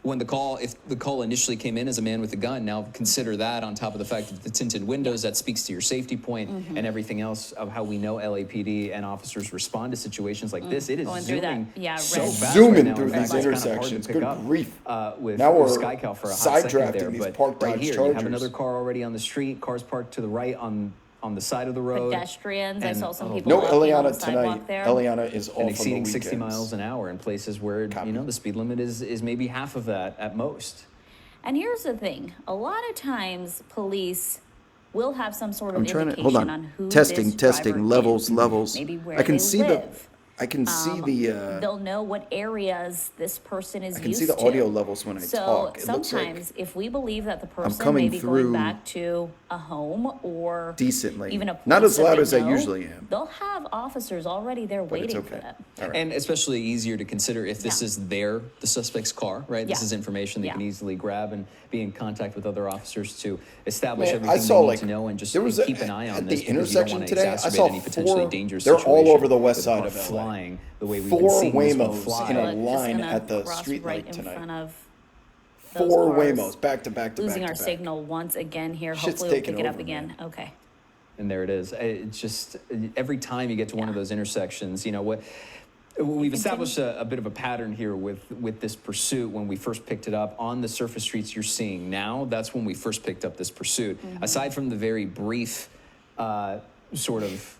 [SPEAKER 3] When if the call initially came in as a man with a gun, now consider that on top of the fact that the tinted windows, that speaks to your safety point and everything else of how we know LAPD and officers respond to situations like this. It is
[SPEAKER 1] Going through that,
[SPEAKER 3] zooming
[SPEAKER 1] yeah,
[SPEAKER 3] so
[SPEAKER 1] red.
[SPEAKER 3] fast
[SPEAKER 2] Zooming
[SPEAKER 3] right now.
[SPEAKER 2] through
[SPEAKER 3] In fact,
[SPEAKER 2] these
[SPEAKER 3] it's kinda hard to
[SPEAKER 2] intersections.
[SPEAKER 3] pick
[SPEAKER 2] Good
[SPEAKER 3] up,
[SPEAKER 2] grief.
[SPEAKER 3] with
[SPEAKER 2] Now we're
[SPEAKER 3] SkyCal for a hot second
[SPEAKER 2] side-drafting
[SPEAKER 3] there,
[SPEAKER 2] these
[SPEAKER 3] but
[SPEAKER 2] parked
[SPEAKER 3] right
[SPEAKER 2] Dodge
[SPEAKER 3] here, you have
[SPEAKER 2] Chargers.
[SPEAKER 3] another car already on the street, cars parked to the right on the side of the road.
[SPEAKER 1] Pedestrians. I
[SPEAKER 3] And-
[SPEAKER 1] saw some
[SPEAKER 3] oh,
[SPEAKER 1] people
[SPEAKER 2] No
[SPEAKER 1] walking on
[SPEAKER 2] Eliana
[SPEAKER 1] the sidewalk
[SPEAKER 2] tonight.
[SPEAKER 1] there.
[SPEAKER 2] Eliana is off
[SPEAKER 3] and
[SPEAKER 2] on
[SPEAKER 3] exceeding
[SPEAKER 2] the
[SPEAKER 3] 60
[SPEAKER 2] weekends.
[SPEAKER 3] miles an hour in places where
[SPEAKER 2] Copy.
[SPEAKER 3] the speed limit is maybe half of that at most.
[SPEAKER 1] And here's the thing: a lot of times, police will have some sort of
[SPEAKER 2] I'm trying to
[SPEAKER 1] indication
[SPEAKER 2] hold on.
[SPEAKER 1] on who
[SPEAKER 2] Testing,
[SPEAKER 1] this driver
[SPEAKER 2] testing, levels,
[SPEAKER 1] is,
[SPEAKER 2] levels.
[SPEAKER 1] maybe where
[SPEAKER 2] I can
[SPEAKER 1] they
[SPEAKER 2] see
[SPEAKER 1] live.
[SPEAKER 2] I can see the.
[SPEAKER 1] They'll know what areas this person is
[SPEAKER 2] I can
[SPEAKER 1] used
[SPEAKER 2] see the
[SPEAKER 1] to.
[SPEAKER 2] audio levels when I
[SPEAKER 1] So
[SPEAKER 2] talk. It looks like
[SPEAKER 1] sometimes, if we believe that the person
[SPEAKER 2] coming
[SPEAKER 1] may be
[SPEAKER 2] through
[SPEAKER 1] going back to a home or
[SPEAKER 2] decently.
[SPEAKER 1] even a
[SPEAKER 2] Not
[SPEAKER 1] place
[SPEAKER 2] as
[SPEAKER 1] that
[SPEAKER 2] loud
[SPEAKER 1] they
[SPEAKER 2] as I
[SPEAKER 1] know,
[SPEAKER 2] usually am.
[SPEAKER 1] They'll have officers already there
[SPEAKER 2] but it's
[SPEAKER 1] waiting for
[SPEAKER 2] okay.
[SPEAKER 1] them.
[SPEAKER 2] All right.
[SPEAKER 3] And especially easier to consider if this
[SPEAKER 1] Yeah.
[SPEAKER 3] is the suspect's car, right? This
[SPEAKER 1] Yeah.
[SPEAKER 3] is information they
[SPEAKER 1] Yeah.
[SPEAKER 3] can easily grab and be in contact with other officers to establish
[SPEAKER 2] Man,
[SPEAKER 3] everything
[SPEAKER 2] I saw
[SPEAKER 3] they need
[SPEAKER 2] like
[SPEAKER 3] to know and just
[SPEAKER 2] there was
[SPEAKER 3] keep an eye on
[SPEAKER 2] at
[SPEAKER 3] this
[SPEAKER 2] the
[SPEAKER 3] because you don't
[SPEAKER 2] intersection
[SPEAKER 3] want to
[SPEAKER 2] today. I
[SPEAKER 3] exacerbate
[SPEAKER 2] saw
[SPEAKER 3] any potentially
[SPEAKER 2] four.
[SPEAKER 3] dangerous
[SPEAKER 2] They're all
[SPEAKER 3] situation
[SPEAKER 2] over the west
[SPEAKER 3] with a
[SPEAKER 2] side
[SPEAKER 3] car
[SPEAKER 2] of LA.
[SPEAKER 3] flying the way we've
[SPEAKER 2] Four
[SPEAKER 3] been seeing this one
[SPEAKER 2] Waymos
[SPEAKER 3] fly.
[SPEAKER 2] in a
[SPEAKER 1] But just
[SPEAKER 2] line
[SPEAKER 1] gonna
[SPEAKER 2] at the
[SPEAKER 1] cross
[SPEAKER 2] street
[SPEAKER 1] right
[SPEAKER 2] light
[SPEAKER 1] in
[SPEAKER 2] tonight.
[SPEAKER 1] front of those
[SPEAKER 2] Four
[SPEAKER 1] cars.
[SPEAKER 2] Waymos back to back to
[SPEAKER 1] Losing
[SPEAKER 2] back
[SPEAKER 1] our
[SPEAKER 2] to back.
[SPEAKER 1] signal once again here.
[SPEAKER 2] Shit's
[SPEAKER 1] Hopefully we'll
[SPEAKER 2] taking
[SPEAKER 1] pick it up
[SPEAKER 2] over,
[SPEAKER 1] again.
[SPEAKER 2] man.
[SPEAKER 1] Okay.
[SPEAKER 3] And there it is. It's just every time you get to one of those intersections, we've established a bit of a pattern here with this pursuit. When we first picked it up on the surface streets you're seeing now, that's when we first picked up this pursuit. Aside from the very brief sort of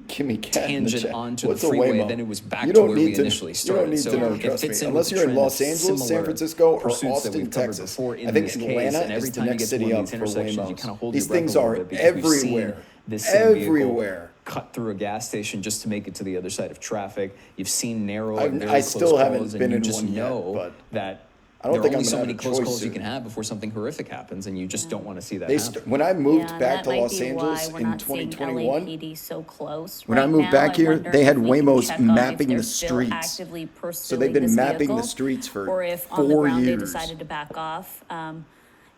[SPEAKER 2] Kimmy Cat in the
[SPEAKER 3] tangent
[SPEAKER 2] chat.
[SPEAKER 3] onto
[SPEAKER 2] What's
[SPEAKER 3] the
[SPEAKER 2] a
[SPEAKER 3] freeway,
[SPEAKER 2] Waymo?
[SPEAKER 3] then it was back
[SPEAKER 2] You
[SPEAKER 3] to
[SPEAKER 2] don't
[SPEAKER 3] where we
[SPEAKER 2] need to-
[SPEAKER 3] initially
[SPEAKER 2] You
[SPEAKER 3] started.
[SPEAKER 2] don't need
[SPEAKER 3] So
[SPEAKER 2] to know,
[SPEAKER 3] it
[SPEAKER 2] trust
[SPEAKER 3] fits
[SPEAKER 2] me.
[SPEAKER 3] in
[SPEAKER 2] Unless
[SPEAKER 3] with
[SPEAKER 2] you're in
[SPEAKER 3] the
[SPEAKER 2] Los
[SPEAKER 3] trend of
[SPEAKER 2] Angeles, San
[SPEAKER 3] similar
[SPEAKER 2] Francisco, or
[SPEAKER 3] pursuits that
[SPEAKER 2] Austin,
[SPEAKER 3] we've covered
[SPEAKER 2] Texas.
[SPEAKER 3] before in
[SPEAKER 2] I think
[SPEAKER 3] this case,
[SPEAKER 2] Atlanta
[SPEAKER 3] and every
[SPEAKER 2] is the
[SPEAKER 3] time you
[SPEAKER 2] next
[SPEAKER 3] get to
[SPEAKER 2] city
[SPEAKER 3] one of
[SPEAKER 2] up
[SPEAKER 3] these
[SPEAKER 2] for
[SPEAKER 3] intersections, you
[SPEAKER 2] Waymos.
[SPEAKER 3] kind of hold
[SPEAKER 2] These
[SPEAKER 3] your breath
[SPEAKER 2] things
[SPEAKER 3] a little
[SPEAKER 2] are
[SPEAKER 3] bit because we've seen
[SPEAKER 2] everywhere.
[SPEAKER 3] this same vehicle
[SPEAKER 2] Everywhere.
[SPEAKER 3] cut through a gas station just to make it to the other side of traffic. You've seen narrow,
[SPEAKER 2] I
[SPEAKER 3] very close
[SPEAKER 2] still haven't
[SPEAKER 3] calls,
[SPEAKER 2] been
[SPEAKER 3] and you
[SPEAKER 2] in
[SPEAKER 3] just
[SPEAKER 2] one yet,
[SPEAKER 3] know
[SPEAKER 2] but
[SPEAKER 3] that
[SPEAKER 2] I don't
[SPEAKER 3] there are
[SPEAKER 2] think
[SPEAKER 3] only
[SPEAKER 2] I'm
[SPEAKER 3] so
[SPEAKER 2] gonna
[SPEAKER 3] many
[SPEAKER 2] have a
[SPEAKER 3] close
[SPEAKER 2] choice
[SPEAKER 3] calls you
[SPEAKER 2] soon.
[SPEAKER 3] can have before something horrific happens, and you just don't want to see that
[SPEAKER 2] They
[SPEAKER 3] happen.
[SPEAKER 2] when I moved
[SPEAKER 1] Yeah,
[SPEAKER 2] back
[SPEAKER 1] that
[SPEAKER 2] to
[SPEAKER 1] might
[SPEAKER 2] Los
[SPEAKER 1] be
[SPEAKER 2] Angeles
[SPEAKER 1] why we're
[SPEAKER 2] in
[SPEAKER 1] not seeing
[SPEAKER 2] 2021,
[SPEAKER 1] LAPD so close
[SPEAKER 2] when I
[SPEAKER 1] right
[SPEAKER 2] moved
[SPEAKER 1] now.
[SPEAKER 2] back here,
[SPEAKER 1] wonder
[SPEAKER 2] they
[SPEAKER 1] if
[SPEAKER 2] had
[SPEAKER 1] we can
[SPEAKER 2] Waymos
[SPEAKER 1] check on if
[SPEAKER 2] mapping
[SPEAKER 1] they're
[SPEAKER 2] the
[SPEAKER 1] still
[SPEAKER 2] streets.
[SPEAKER 1] actively
[SPEAKER 2] So they've
[SPEAKER 1] pursuing
[SPEAKER 2] been
[SPEAKER 1] this
[SPEAKER 2] mapping the
[SPEAKER 1] vehicle,
[SPEAKER 2] streets for
[SPEAKER 1] or if on the
[SPEAKER 2] 4
[SPEAKER 1] ground they
[SPEAKER 2] years.
[SPEAKER 1] decided to back off.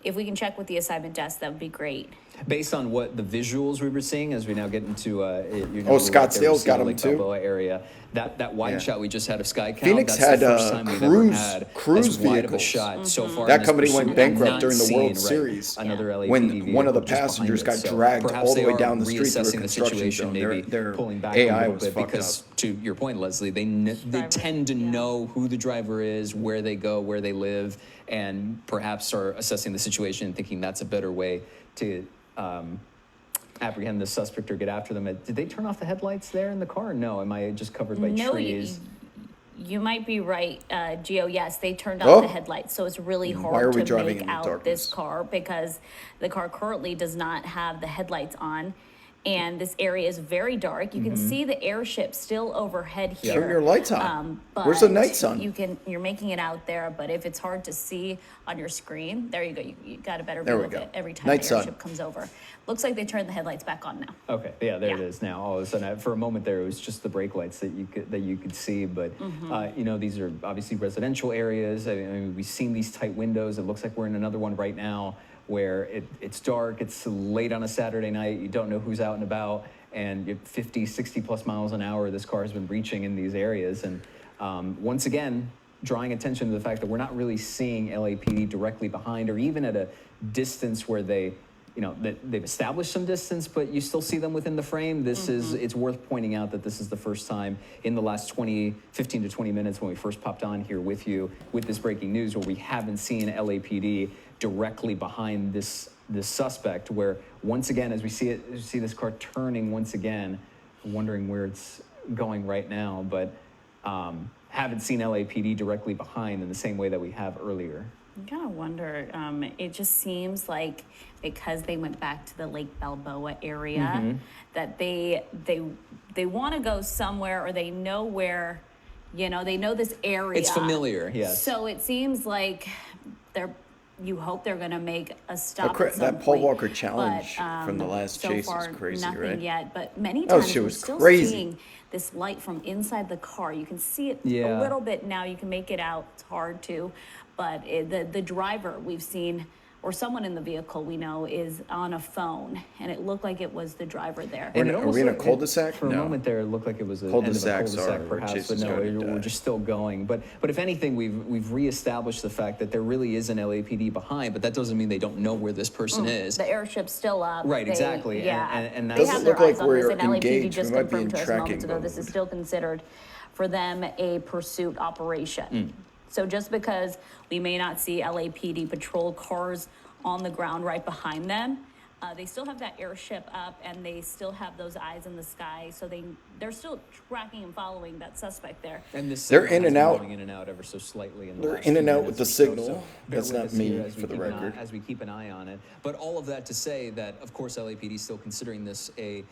[SPEAKER 1] If we can check with the assignment desk, that would be great.
[SPEAKER 3] Based on what the visuals we were seeing as we now get into
[SPEAKER 2] Scottsdale's got 'em
[SPEAKER 3] Lake
[SPEAKER 2] too.
[SPEAKER 3] Balboa area. That wide
[SPEAKER 2] Yeah.
[SPEAKER 3] shot we just had of Sky Cal,
[SPEAKER 2] Phoenix
[SPEAKER 3] that's
[SPEAKER 2] had,
[SPEAKER 3] the first time we've
[SPEAKER 2] cruise-
[SPEAKER 3] ever had
[SPEAKER 2] cruise
[SPEAKER 3] as wide of a
[SPEAKER 2] vehicles.
[SPEAKER 3] shot so far.
[SPEAKER 2] That
[SPEAKER 3] in this
[SPEAKER 2] company went
[SPEAKER 3] pursuit.
[SPEAKER 2] bankrupt
[SPEAKER 3] Not
[SPEAKER 2] during the
[SPEAKER 3] seen,
[SPEAKER 2] World
[SPEAKER 3] right,
[SPEAKER 2] Series
[SPEAKER 3] another LAPD
[SPEAKER 2] when one of the
[SPEAKER 3] vehicle just
[SPEAKER 2] passengers
[SPEAKER 3] behind
[SPEAKER 2] got
[SPEAKER 3] it. So
[SPEAKER 2] dragged
[SPEAKER 3] perhaps
[SPEAKER 2] all the
[SPEAKER 3] they
[SPEAKER 2] way
[SPEAKER 3] are
[SPEAKER 2] down the street through a
[SPEAKER 3] reassessing the
[SPEAKER 2] construction
[SPEAKER 3] situation,
[SPEAKER 2] zone.
[SPEAKER 3] maybe
[SPEAKER 2] Their
[SPEAKER 3] pulling back
[SPEAKER 2] AI
[SPEAKER 3] a little
[SPEAKER 2] was
[SPEAKER 3] bit
[SPEAKER 2] fucked
[SPEAKER 3] because,
[SPEAKER 2] up.
[SPEAKER 3] to your point, Leslie, they tend to
[SPEAKER 1] yeah.
[SPEAKER 3] know who the driver is, where they go, where they live, and perhaps are assessing the situation and thinking that's a better way to apprehend the suspect or get after them. Did they turn off the headlights there in the car? No, am I just covered by
[SPEAKER 1] No,
[SPEAKER 3] trees?
[SPEAKER 1] you might be right, Gio. Yes, they turned
[SPEAKER 2] Oh.
[SPEAKER 1] off the headlights, so it's really
[SPEAKER 2] Why are
[SPEAKER 1] hard
[SPEAKER 2] we
[SPEAKER 1] to
[SPEAKER 2] driving
[SPEAKER 1] make
[SPEAKER 2] in the
[SPEAKER 1] out
[SPEAKER 2] darkness?
[SPEAKER 1] this car because the car currently does not have the headlights on, and this area is very dark. You can see the airship still overhead here.
[SPEAKER 2] Turn your lights on.
[SPEAKER 1] But
[SPEAKER 2] Where's the night sun?
[SPEAKER 1] You're making it out there, but if it's hard to see on your screen, there you go. You got a better
[SPEAKER 2] There
[SPEAKER 1] view
[SPEAKER 2] we
[SPEAKER 1] of
[SPEAKER 2] go.
[SPEAKER 1] it every time
[SPEAKER 2] Night
[SPEAKER 1] the
[SPEAKER 2] sun.
[SPEAKER 1] airship comes over. Looks like they turned the headlights back on now.
[SPEAKER 3] Okay, yeah, there it
[SPEAKER 1] Yeah.
[SPEAKER 3] is now. All of a sudden, for a moment there, it was just the brake lights that you could see. But these are obviously residential areas. I mean, we've seen these tight windows. It looks like we're in another one right now where it's dark. It's late on a Saturday night. You don't know who's out and about, and you're 50, 60 plus miles an hour this car has been reaching in these areas. And once again, drawing attention to the fact that we're not really seeing LAPD directly behind or even at a distance where they've established some distance, but you still see them within the frame. It's worth pointing out that this is the first time in the last 15 to 20 minutes when we first popped on here with you with this breaking news where we haven't seen LAPD directly behind this suspect, where once again, as we see this car turning once again, wondering where it's going right now, but haven't seen LAPD directly behind in the same way that we have earlier.
[SPEAKER 1] I kind of wonder, it just seems like because they went back to the Lake Balboa area, that they want to go somewhere, or they know where, they know this area.
[SPEAKER 3] It's familiar, yes.
[SPEAKER 1] So it seems like you hope they're going to make a stop at some
[SPEAKER 2] That Paul
[SPEAKER 1] point.
[SPEAKER 2] Walker challenge
[SPEAKER 1] But,
[SPEAKER 2] from the last
[SPEAKER 1] so
[SPEAKER 2] chase
[SPEAKER 1] far,
[SPEAKER 2] is crazy,
[SPEAKER 1] nothing
[SPEAKER 2] right?
[SPEAKER 1] yet, but many
[SPEAKER 2] Oh,
[SPEAKER 1] times
[SPEAKER 2] shit
[SPEAKER 1] we're
[SPEAKER 2] was
[SPEAKER 1] still
[SPEAKER 2] crazy.
[SPEAKER 1] seeing this light from inside the car. You can see it
[SPEAKER 3] Yeah.
[SPEAKER 1] a little bit now. You can make it out. It's hard to, but the driver we've seen, or someone in the vehicle we know, is on a phone, and it looked like it was the driver there.
[SPEAKER 2] And
[SPEAKER 3] it
[SPEAKER 2] are
[SPEAKER 3] almost
[SPEAKER 2] we in a
[SPEAKER 3] looked-
[SPEAKER 2] cul-de-sac?
[SPEAKER 3] For a
[SPEAKER 2] No.
[SPEAKER 3] moment there, it looked like it was an
[SPEAKER 2] Cul-de-sacs
[SPEAKER 3] end of a
[SPEAKER 2] are
[SPEAKER 3] cul-de-sac,
[SPEAKER 2] where
[SPEAKER 3] perhaps,
[SPEAKER 2] chases
[SPEAKER 3] but no,
[SPEAKER 2] started,
[SPEAKER 3] we're just still going. But if anything, we've reestablished the fact that there really is an LAPD behind, but that doesn't mean they don't know where this person is.
[SPEAKER 1] The airship's still up.
[SPEAKER 3] Right, exactly,
[SPEAKER 1] Yeah,
[SPEAKER 3] and
[SPEAKER 1] they
[SPEAKER 3] that's-
[SPEAKER 1] have
[SPEAKER 2] Doesn't
[SPEAKER 1] their
[SPEAKER 2] look like
[SPEAKER 1] eyes on this,
[SPEAKER 2] we're
[SPEAKER 1] and LAPD
[SPEAKER 2] engaged.
[SPEAKER 1] just
[SPEAKER 2] We might be
[SPEAKER 1] confirmed
[SPEAKER 2] in
[SPEAKER 1] to us
[SPEAKER 2] tracking
[SPEAKER 1] moments ago this is
[SPEAKER 2] mode.
[SPEAKER 1] still considered for them a pursuit operation. So just because we may not see LAPD patrol cars on the ground right behind them, they still have that airship up, and they still have those eyes in the sky. So they're still tracking and following that suspect there.
[SPEAKER 3] And this
[SPEAKER 2] They're
[SPEAKER 3] signal
[SPEAKER 2] in
[SPEAKER 3] has
[SPEAKER 2] and
[SPEAKER 3] been
[SPEAKER 2] out.
[SPEAKER 3] going in and out ever so slightly.
[SPEAKER 2] They're
[SPEAKER 3] last
[SPEAKER 2] in and
[SPEAKER 3] few
[SPEAKER 2] out with
[SPEAKER 3] minutes
[SPEAKER 2] the
[SPEAKER 3] or so.
[SPEAKER 2] signal.
[SPEAKER 3] Bear
[SPEAKER 2] That's
[SPEAKER 3] with
[SPEAKER 2] not
[SPEAKER 3] us
[SPEAKER 2] me,
[SPEAKER 3] here as we
[SPEAKER 2] for the
[SPEAKER 3] keep an eye-
[SPEAKER 2] record.
[SPEAKER 3] as we keep an eye on it. But all of that to say that, of course, LAPD is still considering this a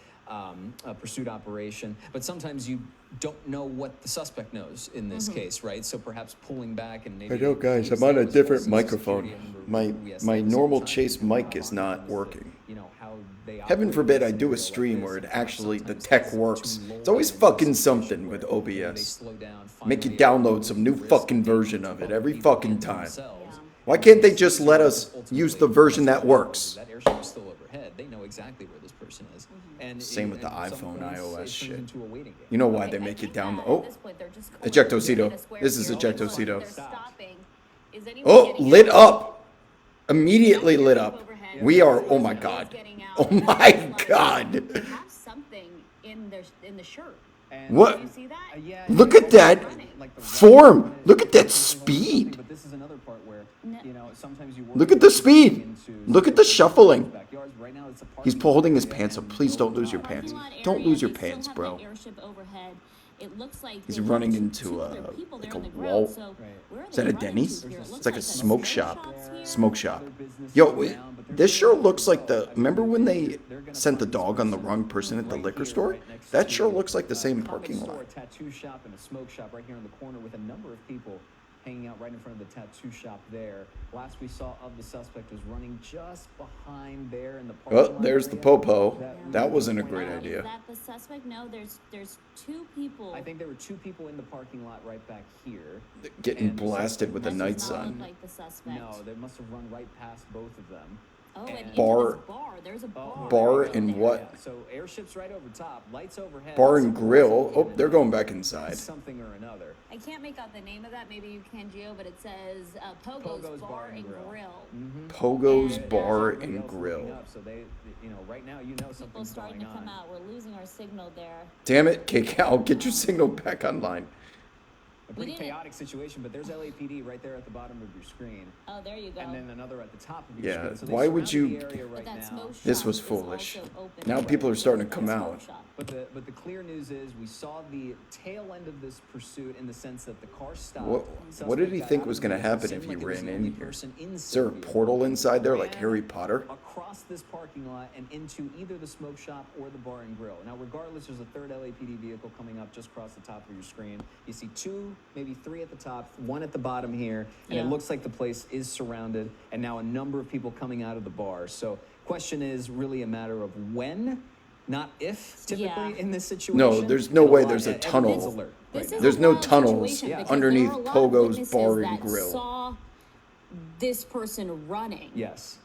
[SPEAKER 3] pursuit operation. But sometimes you don't know what the suspect knows in this case, right? So perhaps pulling back and maybe.
[SPEAKER 2] I know, guys.
[SPEAKER 3] use
[SPEAKER 2] I'm on a
[SPEAKER 3] those
[SPEAKER 2] different
[SPEAKER 3] as
[SPEAKER 2] microphone.
[SPEAKER 3] security. I remember
[SPEAKER 2] My
[SPEAKER 3] we asked
[SPEAKER 2] my
[SPEAKER 3] that several
[SPEAKER 2] normal
[SPEAKER 3] times,
[SPEAKER 2] Chase
[SPEAKER 3] you know,
[SPEAKER 2] mic
[SPEAKER 3] how
[SPEAKER 2] is
[SPEAKER 3] often
[SPEAKER 2] not
[SPEAKER 3] is it,
[SPEAKER 2] working.
[SPEAKER 3] how they
[SPEAKER 2] Heaven
[SPEAKER 3] operate
[SPEAKER 2] forbid
[SPEAKER 3] in
[SPEAKER 2] I do a
[SPEAKER 3] scenario like
[SPEAKER 2] stream
[SPEAKER 3] this,
[SPEAKER 2] where it
[SPEAKER 3] and
[SPEAKER 2] actually the
[SPEAKER 3] sometimes
[SPEAKER 2] tech
[SPEAKER 3] it's
[SPEAKER 2] works.
[SPEAKER 3] too low
[SPEAKER 2] It's always
[SPEAKER 3] in a
[SPEAKER 2] fucking
[SPEAKER 3] situation
[SPEAKER 2] something with
[SPEAKER 3] where, they
[SPEAKER 2] OBS.
[SPEAKER 3] slow down,
[SPEAKER 2] Make you
[SPEAKER 3] finally
[SPEAKER 2] download some new
[SPEAKER 3] risk
[SPEAKER 2] fucking
[SPEAKER 3] taking
[SPEAKER 2] version of it
[SPEAKER 3] multiple
[SPEAKER 2] every
[SPEAKER 3] people
[SPEAKER 2] fucking
[SPEAKER 3] in
[SPEAKER 2] time.
[SPEAKER 3] themselves.
[SPEAKER 2] Why can't they just let us use the version that works?
[SPEAKER 3] That airship is still overhead. They know exactly where this person is. And
[SPEAKER 2] Same with the
[SPEAKER 3] and at some
[SPEAKER 2] iPhone,
[SPEAKER 3] points,
[SPEAKER 2] iOS
[SPEAKER 3] it turns
[SPEAKER 2] shit.
[SPEAKER 3] into a waiting game.
[SPEAKER 2] You know why
[SPEAKER 1] Okay,
[SPEAKER 2] they
[SPEAKER 1] I
[SPEAKER 2] make you
[SPEAKER 1] think
[SPEAKER 2] down?
[SPEAKER 1] that
[SPEAKER 2] Oh,
[SPEAKER 1] at this point, they're just
[SPEAKER 2] Ejectocito.
[SPEAKER 1] going in a square
[SPEAKER 2] This is
[SPEAKER 1] here.
[SPEAKER 2] Ejectocito.
[SPEAKER 1] They're stopping. Is anyone
[SPEAKER 2] oh,
[SPEAKER 1] getting
[SPEAKER 2] lit
[SPEAKER 1] out?
[SPEAKER 2] up. Immediately lit up. We are. Oh my god. Oh my god.
[SPEAKER 1] They have something in the shirt.
[SPEAKER 3] And-
[SPEAKER 2] What?
[SPEAKER 1] Do you see that?
[SPEAKER 3] Yeah,
[SPEAKER 2] Look at that
[SPEAKER 3] like the
[SPEAKER 2] form. Look at that speed.
[SPEAKER 3] But this is another part where, sometimes you work
[SPEAKER 2] Look at the speed.
[SPEAKER 3] into
[SPEAKER 2] Look at the shuffling.
[SPEAKER 3] backyards. Right now, it's a
[SPEAKER 2] He's
[SPEAKER 3] parking
[SPEAKER 2] holding his
[SPEAKER 3] area
[SPEAKER 2] pants up.
[SPEAKER 3] and
[SPEAKER 2] Please
[SPEAKER 3] no
[SPEAKER 2] don't lose your
[SPEAKER 3] cars.
[SPEAKER 2] pants.
[SPEAKER 1] Parking lot
[SPEAKER 2] Don't
[SPEAKER 1] area,
[SPEAKER 2] lose your
[SPEAKER 1] they still
[SPEAKER 2] pants,
[SPEAKER 1] have
[SPEAKER 2] bro.
[SPEAKER 1] that airship overhead. It looks like
[SPEAKER 2] He's
[SPEAKER 1] they
[SPEAKER 2] running
[SPEAKER 1] have
[SPEAKER 2] into,
[SPEAKER 1] two other people
[SPEAKER 2] like
[SPEAKER 1] there
[SPEAKER 2] a
[SPEAKER 1] on the
[SPEAKER 2] wall.
[SPEAKER 1] ground, so where are
[SPEAKER 2] Is that
[SPEAKER 1] they
[SPEAKER 2] a
[SPEAKER 1] running
[SPEAKER 2] Denny's?
[SPEAKER 1] to here? It
[SPEAKER 2] It's
[SPEAKER 1] looks
[SPEAKER 2] like a
[SPEAKER 1] the
[SPEAKER 2] smoke
[SPEAKER 1] smoke
[SPEAKER 2] shop.
[SPEAKER 1] shops here.
[SPEAKER 2] Smoke shop. Yo, this sure looks like the. Remember when they sent the dog on the wrong person at the liquor store? That sure looks like the same parking
[SPEAKER 3] Store,
[SPEAKER 2] lot.
[SPEAKER 3] a tattoo shop and a smoke shop right here in the corner with a number of people hanging out right in front of the tattoo shop there. Last we saw of the suspect was running just behind there in the parking
[SPEAKER 2] Oh,
[SPEAKER 3] lot
[SPEAKER 2] there's the
[SPEAKER 3] area.
[SPEAKER 2] popo.
[SPEAKER 3] That
[SPEAKER 2] That
[SPEAKER 3] we
[SPEAKER 2] wasn't a
[SPEAKER 3] pointed
[SPEAKER 2] great
[SPEAKER 3] out.
[SPEAKER 1] Is
[SPEAKER 2] idea.
[SPEAKER 1] that the suspect? No, there's two people.
[SPEAKER 3] I think there were two people in the parking lot right back here.
[SPEAKER 2] Getting
[SPEAKER 3] And the
[SPEAKER 2] blasted with the
[SPEAKER 1] That
[SPEAKER 2] night
[SPEAKER 1] does not
[SPEAKER 2] sun.
[SPEAKER 1] look like the suspect.
[SPEAKER 3] No, they must have run right past both of them.
[SPEAKER 1] Oh, and
[SPEAKER 2] Bar-
[SPEAKER 1] into this bar. There's a bar.
[SPEAKER 2] Bar
[SPEAKER 1] right
[SPEAKER 2] and
[SPEAKER 1] there.
[SPEAKER 2] what?
[SPEAKER 3] Yeah, so airship's right over top, lights overhead.
[SPEAKER 2] Bar and
[SPEAKER 3] Something
[SPEAKER 2] grill.
[SPEAKER 3] must
[SPEAKER 2] Oh,
[SPEAKER 3] have
[SPEAKER 2] they're
[SPEAKER 3] given
[SPEAKER 2] going back inside.
[SPEAKER 3] something or another.
[SPEAKER 1] I can't make out the name of that. Maybe you can, Gio, but it says Pogo's Bar and Grill.
[SPEAKER 2] Pogo's
[SPEAKER 1] And,
[SPEAKER 2] Bar
[SPEAKER 3] Somebody
[SPEAKER 2] and
[SPEAKER 3] else looking
[SPEAKER 2] Grill.
[SPEAKER 3] up, so they, right now,
[SPEAKER 1] People
[SPEAKER 3] something's
[SPEAKER 1] starting
[SPEAKER 3] going
[SPEAKER 1] to come
[SPEAKER 3] on.
[SPEAKER 1] out. We're losing our signal there.
[SPEAKER 2] Damn it, KCal, get your signal back online.
[SPEAKER 3] A pretty
[SPEAKER 1] didn't-
[SPEAKER 3] chaotic situation, but there's LAPD right there at the bottom of your screen,
[SPEAKER 1] Oh, there you go.
[SPEAKER 3] and then another at the top of your
[SPEAKER 2] Yeah,
[SPEAKER 3] screen. So they
[SPEAKER 2] why would
[SPEAKER 3] surrounded
[SPEAKER 2] you-
[SPEAKER 3] the area
[SPEAKER 1] But
[SPEAKER 3] right
[SPEAKER 1] that
[SPEAKER 3] now.
[SPEAKER 1] smoke shop
[SPEAKER 2] This was
[SPEAKER 1] is
[SPEAKER 2] foolish.
[SPEAKER 1] also open.
[SPEAKER 2] Now people are starting to
[SPEAKER 1] That
[SPEAKER 2] come
[SPEAKER 1] smoke
[SPEAKER 2] out.
[SPEAKER 1] shop.
[SPEAKER 3] But the clear news is we saw the tail end of this pursuit in the sense that the car stopped.
[SPEAKER 2] What did he
[SPEAKER 3] Suspect
[SPEAKER 2] think
[SPEAKER 3] got
[SPEAKER 2] was
[SPEAKER 3] out
[SPEAKER 2] going
[SPEAKER 3] of
[SPEAKER 2] to
[SPEAKER 3] the
[SPEAKER 2] happen
[SPEAKER 3] vehicle,
[SPEAKER 2] if he
[SPEAKER 3] seemed like it was
[SPEAKER 2] ran
[SPEAKER 3] the
[SPEAKER 2] in
[SPEAKER 3] only
[SPEAKER 2] here?
[SPEAKER 3] person in
[SPEAKER 2] Is there a
[SPEAKER 3] Serbia.
[SPEAKER 2] portal inside there like
[SPEAKER 3] Ran
[SPEAKER 2] Harry Potter?
[SPEAKER 3] Across this parking lot and into either the smoke shop or the bar and grill. Now, regardless, there's a third LAPD vehicle coming up just across the top of your screen. You see 2, maybe 3 at the top, 1 at the bottom here, and
[SPEAKER 1] Yeah.
[SPEAKER 3] it looks like the place is surrounded, and now a number of people coming out of the bar. So, question is really a matter of when, not if, typically
[SPEAKER 1] Yeah.
[SPEAKER 3] in this situation.
[SPEAKER 2] No, there's no
[SPEAKER 3] And
[SPEAKER 2] way
[SPEAKER 3] lot-
[SPEAKER 2] there's a
[SPEAKER 3] everyone's
[SPEAKER 2] tunnel.
[SPEAKER 3] alert
[SPEAKER 1] This
[SPEAKER 3] right
[SPEAKER 1] is
[SPEAKER 3] now.
[SPEAKER 2] There's
[SPEAKER 1] a
[SPEAKER 2] no
[SPEAKER 1] wild
[SPEAKER 2] tunnels
[SPEAKER 1] situation because
[SPEAKER 2] underneath
[SPEAKER 1] there are a lot of
[SPEAKER 2] Pogo's
[SPEAKER 1] witnesses
[SPEAKER 2] Bar and
[SPEAKER 1] that
[SPEAKER 2] Grill.
[SPEAKER 1] Saw this person running.
[SPEAKER 3] Yes.